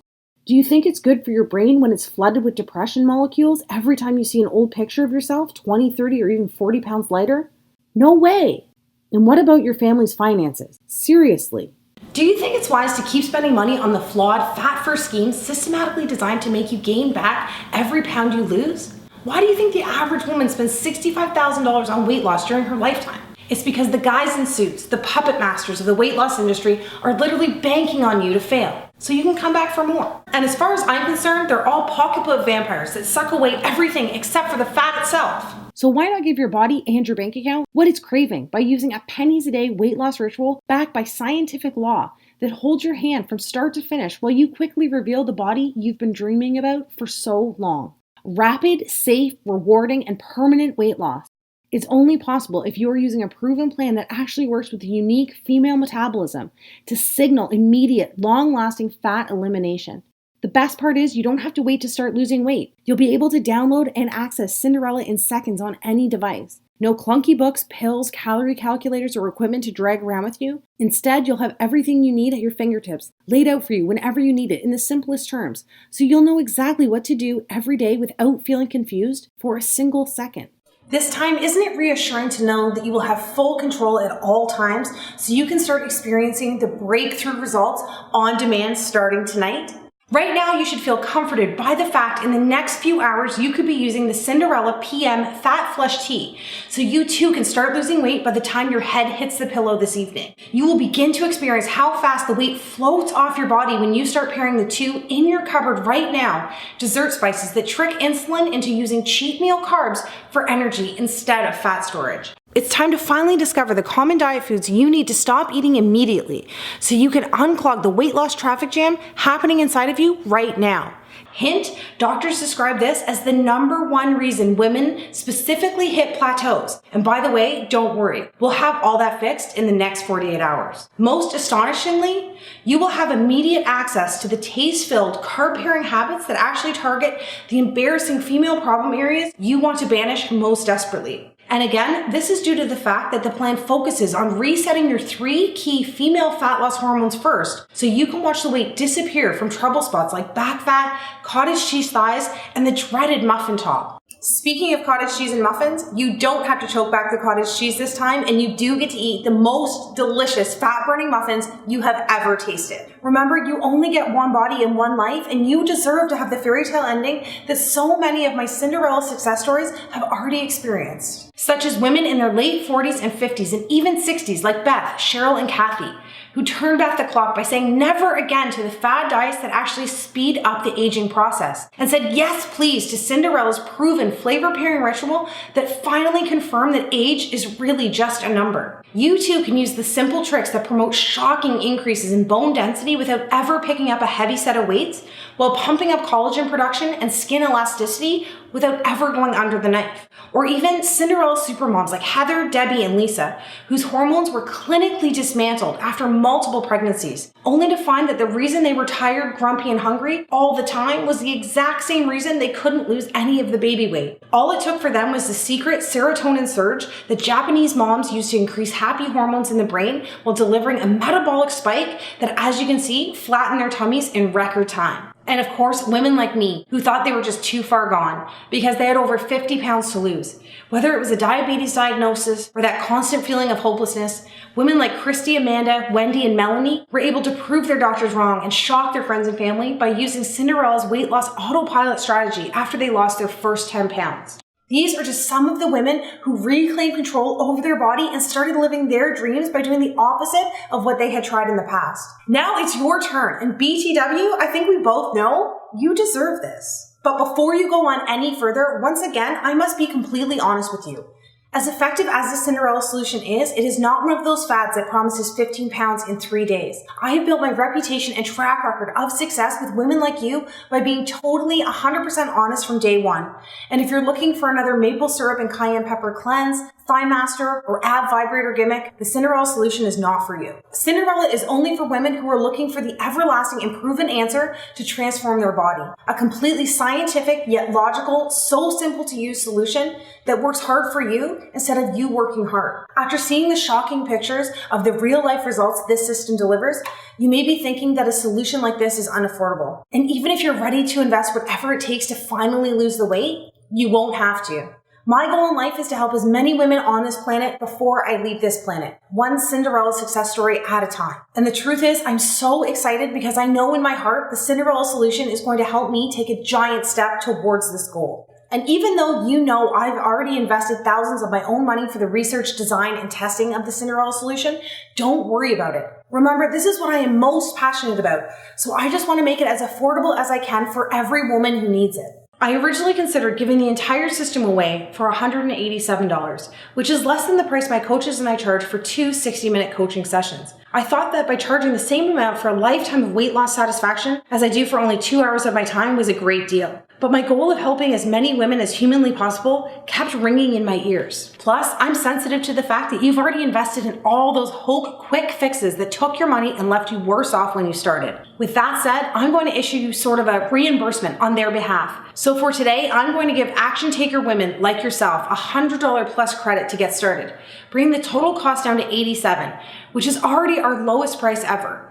Do you think it's good for your brain when it's flooded with depression molecules every time you see an old picture of yourself 20, 30, or even 40 pounds lighter? No way. And what about your family's finances? Seriously.
Do you think it's wise to keep spending money on the flawed, fat-first schemes systematically designed to make you gain back every pound you lose? Why do you think the average woman spends $65,000 on weight loss during her lifetime? It's because the guys in suits, the puppet masters of the weight loss industry, are literally banking on you to fail, so you can come back for more. And as far as I'm concerned, they're all pocketbook vampires that suck away everything except for the fat itself.
So why not give your body and your bank account what it's craving by using a pennies a day weight loss ritual backed by scientific law that holds your hand from start to finish while you quickly reveal the body you've been dreaming about for so long? Rapid, safe, rewarding, and permanent weight loss. It's only possible if you are using a proven plan that actually works with the unique female metabolism to signal immediate, long-lasting fat elimination. The best part is you don't have to wait to start losing weight. You'll be able to download and access Cinderella in seconds on any device. No clunky books, pills, calorie calculators, or equipment to drag around with you. Instead, you'll have everything you need at your fingertips, laid out for you whenever you need it in the simplest terms, so you'll know exactly what to do every day without feeling confused for a single second.
This time, isn't it reassuring to know that you will have full control at all times so you can start experiencing the breakthrough results on demand starting tonight? Right now, you should feel comforted by the fact in the next few hours you could be using the Cinderella PM Fat Flush Tea, so you too can start losing weight by the time your head hits the pillow this evening. You will begin to experience how fast the weight floats off your body when you start pairing the 2 in your cupboard right now, dessert spices that trick insulin into using cheat meal carbs for energy instead of fat storage. It's time to finally discover the common diet foods you need to stop eating immediately so you can unclog the weight loss traffic jam happening inside of you right now. Hint, doctors describe this as the #1 reason women specifically hit plateaus. And by the way, don't worry, we'll have all that fixed in the next 48 hours. Most astonishingly, you will have immediate access to the taste-filled, carb-pairing habits that actually target the embarrassing female problem areas you want to banish most desperately. And again, this is due to the fact that the plan focuses on resetting your 3 key female fat loss hormones first, so you can watch the weight disappear from trouble spots like back fat, cottage cheese thighs, and the dreaded muffin top. Speaking of cottage cheese and muffins, you don't have to choke back the cottage cheese this time, and you do get to eat the most delicious fat-burning muffins you have ever tasted. Remember, you only get one body and one life, and you deserve to have the fairy tale ending that so many of my Cinderella success stories have already experienced, such as women in their late 40s and 50s and even 60s like Beth, Cheryl, and Kathy, who turned back the clock by saying never again to the fad diets that actually speed up the aging process, and said yes please to Cinderella's proven flavor pairing ritual that finally confirmed that age is really just a number. You too can use the simple tricks that promote shocking increases in bone density without ever picking up a heavy set of weights, while pumping up collagen production and skin elasticity without ever going under the knife. Or even Cinderella supermoms like Heather, Debbie, and Lisa, whose hormones were clinically dismantled after multiple pregnancies, only to find that the reason they were tired, grumpy, and hungry all the time was the exact same reason they couldn't lose any of the baby weight. All it took for them was the secret serotonin surge that Japanese moms use to increase happy hormones in the brain while delivering a metabolic spike that, as you can see, flattened their tummies in record time. And of course, women like me who thought they were just too far gone because they had over 50 pounds to lose. Whether it was a diabetes diagnosis or that constant feeling of hopelessness, women like Christy, Amanda, Wendy, and Melanie were able to prove their doctors wrong and shock their friends and family by using Cinderella's weight loss autopilot strategy after they lost their first 10 pounds. These are just some of the women who reclaimed control over their body and started living their dreams by doing the opposite of what they had tried in the past. Now it's your turn, and BTW, I think we both know you deserve this. But before you go on any further, once again, I must be completely honest with you. As effective as the Cinderella solution is, it is not one of those fads that promises 15 pounds in 3 days. I have built my reputation and track record of success with women like you by being totally 100% honest from day one. And if you're looking for another maple syrup and cayenne pepper cleanse, Thigh Master, or ab vibrator gimmick, the Cinderella solution is not for you. Cinderella is only for women who are looking for the everlasting and proven answer to transform their body. A completely scientific yet logical, so simple to use solution that works hard for you instead of you working hard. After seeing the shocking pictures of the real life results this system delivers, you may be thinking that a solution like this is unaffordable. And even if you're ready to invest whatever it takes to finally lose the weight, you won't have to. My goal in life is to help as many women on this planet before I leave this planet, one Cinderella success story at a time. And the truth is, I'm so excited because I know in my heart the Cinderella solution is going to help me take a giant step towards this goal. And even though you know I've already invested thousands of my own money for the research, design, and testing of the Cinderella solution, don't worry about it. Remember, this is what I am most passionate about, so I just want to make it as affordable as I can for every woman who needs it. I originally considered giving the entire system away for $187, which is less than the price my coaches and I charge for 2 60-minute coaching sessions. I thought that by charging the same amount for a lifetime of weight loss satisfaction as I do for only 2 hours of my time was a great deal. But my goal of helping as many women as humanly possible kept ringing in my ears. Plus, I'm sensitive to the fact that you've already invested in all those hope quick fixes that took your money and left you worse off when you started. With that said, I'm going to issue you sort of a reimbursement on their behalf. So for today, I'm going to give action taker women like yourself $100 plus credit to get started, bringing the total cost down to $87, which is already our lowest price ever.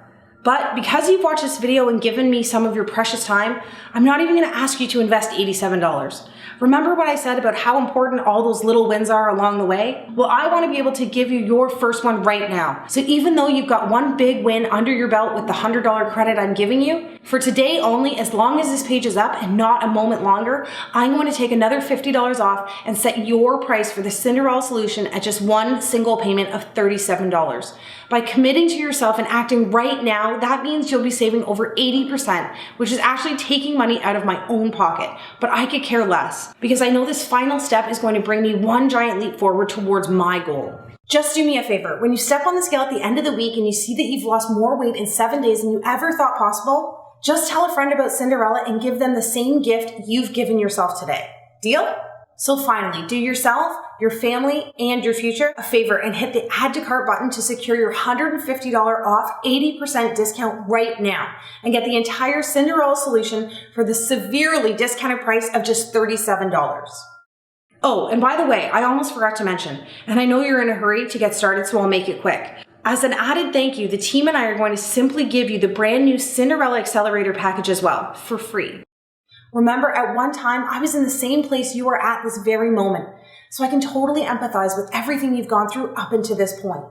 But because you've watched this video and given me some of your precious time, I'm not even going to ask you to invest $87. Remember what I said about how important all those little wins are along the way? Well, I want to be able to give you your first one right now. So even though you've got one big win under your belt with the $100 credit I'm giving you, for today only, as long as this page is up and not a moment longer, I'm going to take another $50 off and set your price for the Cinderella solution at just one single payment of $37. By committing to yourself and acting right now, that means you'll be saving over 80%, which is actually taking money out of my own pocket. But I could care less, because I know this final step is going to bring me one giant leap forward towards my goal. Just do me a favor. When you step on the scale at the end of the week and you see that you've lost more weight in 7 days than you ever thought possible, just tell a friend about Cinderella and give them the same gift you've given yourself today. Deal? So finally, do yourself, your family, and your future a favor and hit the add to cart button to secure your $150 off 80% discount right now and get the entire Cinderella solution for the severely discounted price of just $37. Oh, and by the way, I almost forgot to mention, and I know you're in a hurry to get started, so I'll make it quick. As an added thank you, the team and I are going to simply give you the brand new Cinderella Accelerator package as well, for free. Remember, at one time, I was in the same place you are at this very moment, so I can totally empathize with everything you've gone through up until this point.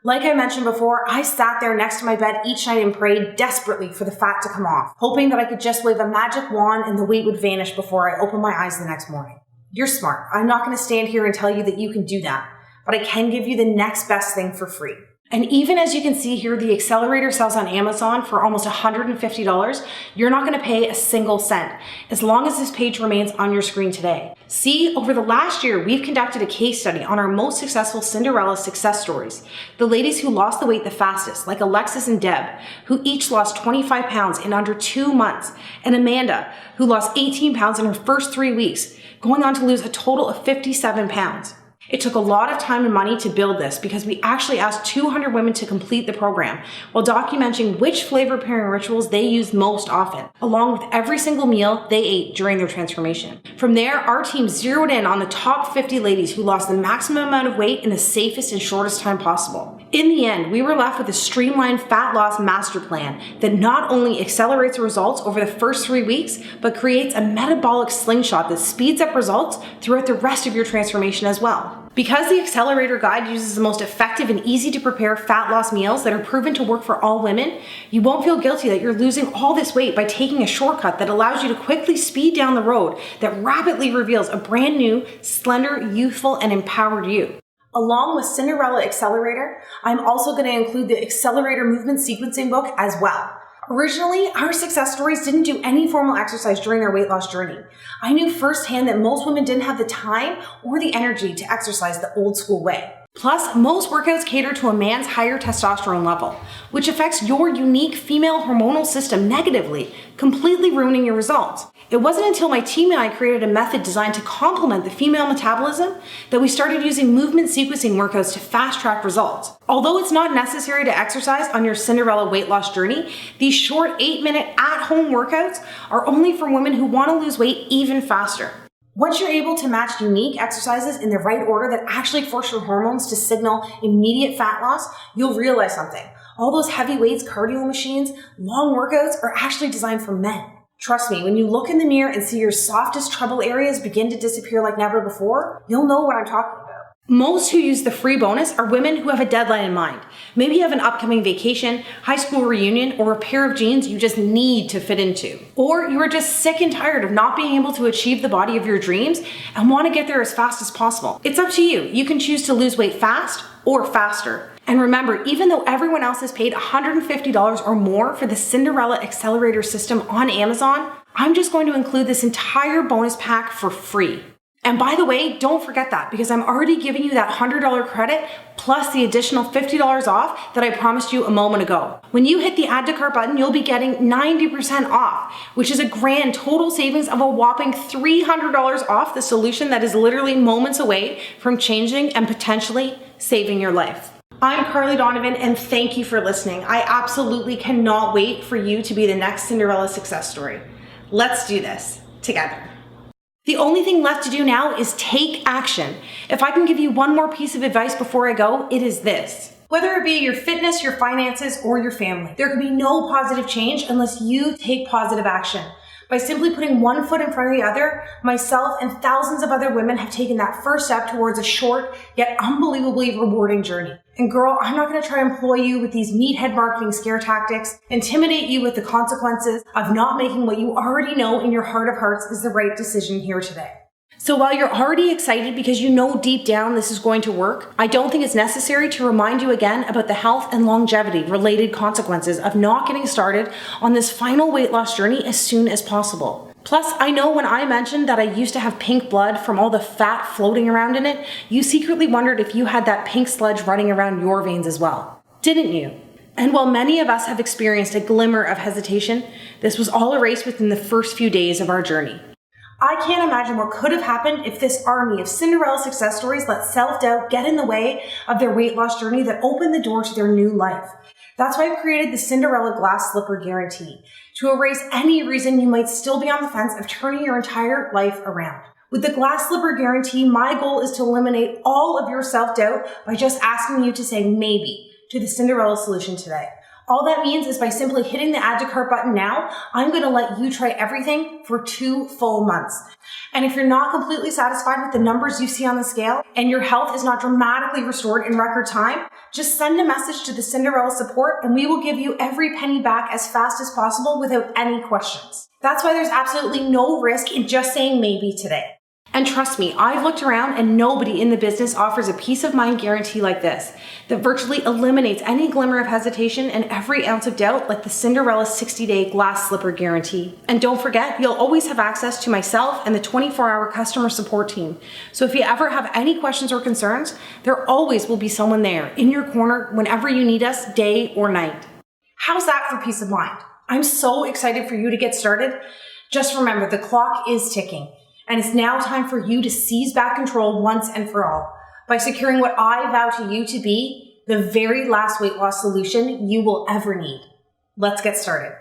Like I mentioned before, I sat there next to my bed each night and prayed desperately for the fat to come off, hoping that I could just wave a magic wand and the weight would vanish before I opened my eyes the next morning. You're smart. I'm not going to stand here and tell you that you can do that, but I can give you the next best thing for free. And even as you can see here, the accelerator sells on Amazon for almost $150. You're not going to pay a single cent as long as this page remains on your screen today. See, over the last year, we've conducted a case study on our most successful Cinderella success stories. The ladies who lost the weight the fastest, like Alexis and Deb, who each lost 25 pounds in under 2 months, and Amanda, who lost 18 pounds in her first 3 weeks, going on to lose a total of 57 pounds. It took a lot of time and money to build this because we actually asked 200 women to complete the program while documenting which flavor pairing rituals they used most often, along with every single meal they ate during their transformation. From there, our team zeroed in on the top 50 ladies who lost the maximum amount of weight in the safest and shortest time possible. In the end, we were left with a streamlined fat loss master plan that not only accelerates results over the first 3 weeks, but creates a metabolic slingshot that speeds up results throughout the rest of your transformation as well. Because the Accelerator Guide uses the most effective and easy to prepare fat loss meals that are proven to work for all women, you won't feel guilty that you're losing all this weight by taking a shortcut that allows you to quickly speed down the road that rapidly reveals a brand new, slender, youthful, and empowered you. Along with Cinderella Accelerator, I'm also going to include the Accelerator Movement Sequencing book as well. Originally, our success stories didn't do any formal exercise during their weight loss journey. I knew firsthand that most women didn't have the time or the energy to exercise the old school way. Plus, most workouts cater to a man's higher testosterone level, which affects your unique female hormonal system negatively, completely ruining your results. It wasn't until my team and I created a method designed to complement the female metabolism that we started using movement sequencing workouts to fast-track results. Although it's not necessary to exercise on your Cinderella weight loss journey, these short 8-minute at-home workouts are only for women who want to lose weight even faster. Once you're able to match unique exercises in the right order that actually force your hormones to signal immediate fat loss, you'll realize something. All those heavy weights, cardio machines, long workouts are actually designed for men. Trust me, when you look in the mirror and see your softest trouble areas begin to disappear like never before, you'll know what I'm talking about. Most who use the free bonus are women who have a deadline in mind. Maybe you have an upcoming vacation, high school reunion, or a pair of jeans you just need to fit into. Or you are just sick and tired of not being able to achieve the body of your dreams and want to get there as fast as possible. It's up to you. You can choose to lose weight fast or faster. And remember, even though everyone else has paid $150 or more for the Cinderella Accelerator system on Amazon, I'm just going to include this entire bonus pack for free. And by the way, don't forget that because I'm already giving you that $100 credit plus the additional $50 off that I promised you a moment ago. When you hit the add to cart button, you'll be getting 90% off, which is a grand total savings of a whopping $300 off the solution that is literally moments away from changing and potentially saving your life. I'm Carly Donovan and thank you for listening. I absolutely cannot wait for you to be the next Cinderella success story. Let's do this together. The only thing left to do now is take action. If I can give you one more piece of advice before I go, it is this. Whether it be your fitness, your finances, or your family, there can be no positive change unless you take positive action. By simply putting one foot in front of the other, myself and thousands of other women have taken that first step towards a short yet unbelievably rewarding journey. And girl, I'm not going to try to employ you with these meathead marketing scare tactics, intimidate you with the consequences of not making what you already know in your heart of hearts is the right decision here today. So while you're already excited because you know deep down this is going to work, I don't think it's necessary to remind you again about the health and longevity related consequences of not getting started on this final weight loss journey as soon as possible. Plus, I know when I mentioned that I used to have pink blood from all the fat floating around in it, you secretly wondered if you had that pink sludge running around your veins as well. Didn't you? And while many of us have experienced a glimmer of hesitation, this was all erased within the first few days of our journey. I can't imagine what could have happened if this army of Cinderella success stories let self-doubt get in the way of their weight loss journey that opened the door to their new life. That's why I've created the Cinderella Glass Slipper Guarantee, to erase any reason you might still be on the fence of turning your entire life around. With the Glass Slipper Guarantee, my goal is to eliminate all of your self-doubt by just asking you to say maybe to the Cinderella solution today. All that means is by simply hitting the add to cart button now, I'm going to let you try everything for 2 full months. And if you're not completely satisfied with the numbers you see on the scale and your health is not dramatically restored in record time, just send a message to the Cinderella support and we will give you every penny back as fast as possible without any questions. That's why there's absolutely no risk in just saying maybe today. And trust me, I've looked around and nobody in the business offers a peace of mind guarantee like this that virtually eliminates any glimmer of hesitation and every ounce of doubt, like the Cinderella 60-day glass slipper guarantee. And don't forget, you'll always have access to myself and the 24-hour customer support team. So if you ever have any questions or concerns, there always will be someone there in your corner whenever you need us, day or night. How's that for peace of mind? I'm so excited for you to get started. Just remember, the clock is ticking. And it's now time for you to seize back control once and for all by securing what I vow to you to be the very last weight loss solution you will ever need. Let's get started.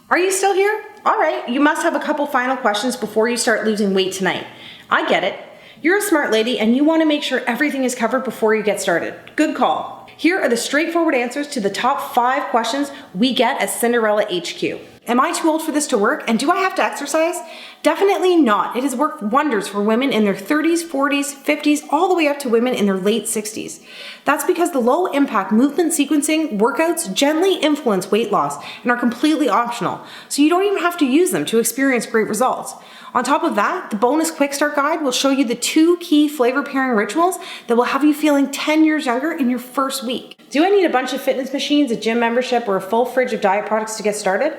Are you still here? All right, you must have a couple final questions before you start losing weight tonight. I get it. You're a smart lady and you want to make sure everything is covered before you get started. Good call. Here are the straightforward answers to the top 5 questions we get at Cinderella HQ. Am I too old for this to work, and do I have to exercise? Definitely not. It has worked wonders for women in their 30s, 40s, 50s, all the way up to women in their late 60s. That's because the low impact movement sequencing workouts gently influence weight loss and are completely optional, so you don't even have to use them to experience great results. On top of that, the bonus quick start guide will show you the 2 key flavor pairing rituals that will have you feeling 10 years younger in your first week. Do I need a bunch of fitness machines, a gym membership, or a full fridge of diet products to get started?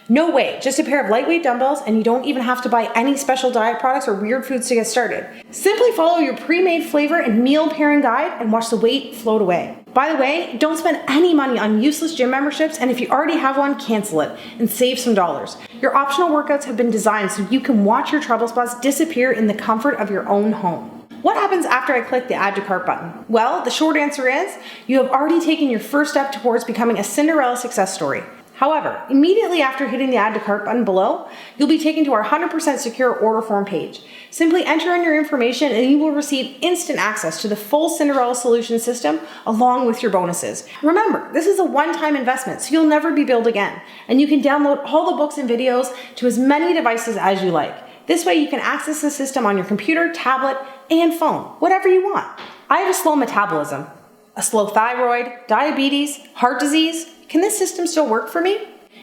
No way, just a pair of lightweight dumbbells, and you don't even have to buy any special diet products or weird foods to get started. Simply follow your pre-made flavor and meal pairing guide and watch the weight float away. By the way, don't spend any money on useless gym memberships, and if you already have one, cancel it and save some dollars. Your optional workouts have been designed so you can watch your trouble spots disappear in the comfort of your own home. What happens after I click the Add to Cart button? Well, the short answer is you have already taken your first step towards becoming a Cinderella success story. However, immediately after hitting the Add to Cart button below, you'll be taken to our 100% secure order form page. Simply enter in your information and you will receive instant access to the full Cinderella solution system along with your bonuses. Remember, this is a one-time investment, so you'll never be billed again. And you can download all the books and videos to as many devices as you like. This way you can access the system on your computer, tablet, and phone, whatever you want. I have a slow metabolism, a slow thyroid, diabetes, heart disease. Can this system still work for me?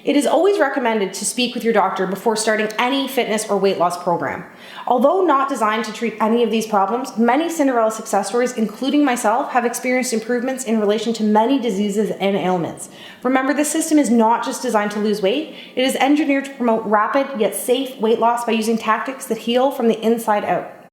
It is always recommended to speak with your doctor before starting any fitness or weight loss program. Although not designed to treat any of these problems, many Cinderella success stories, including myself, have experienced improvements in relation to many diseases and ailments. Remember, this system is not just designed to lose weight, it is engineered to promote rapid yet safe weight loss by using tactics that heal from the inside out.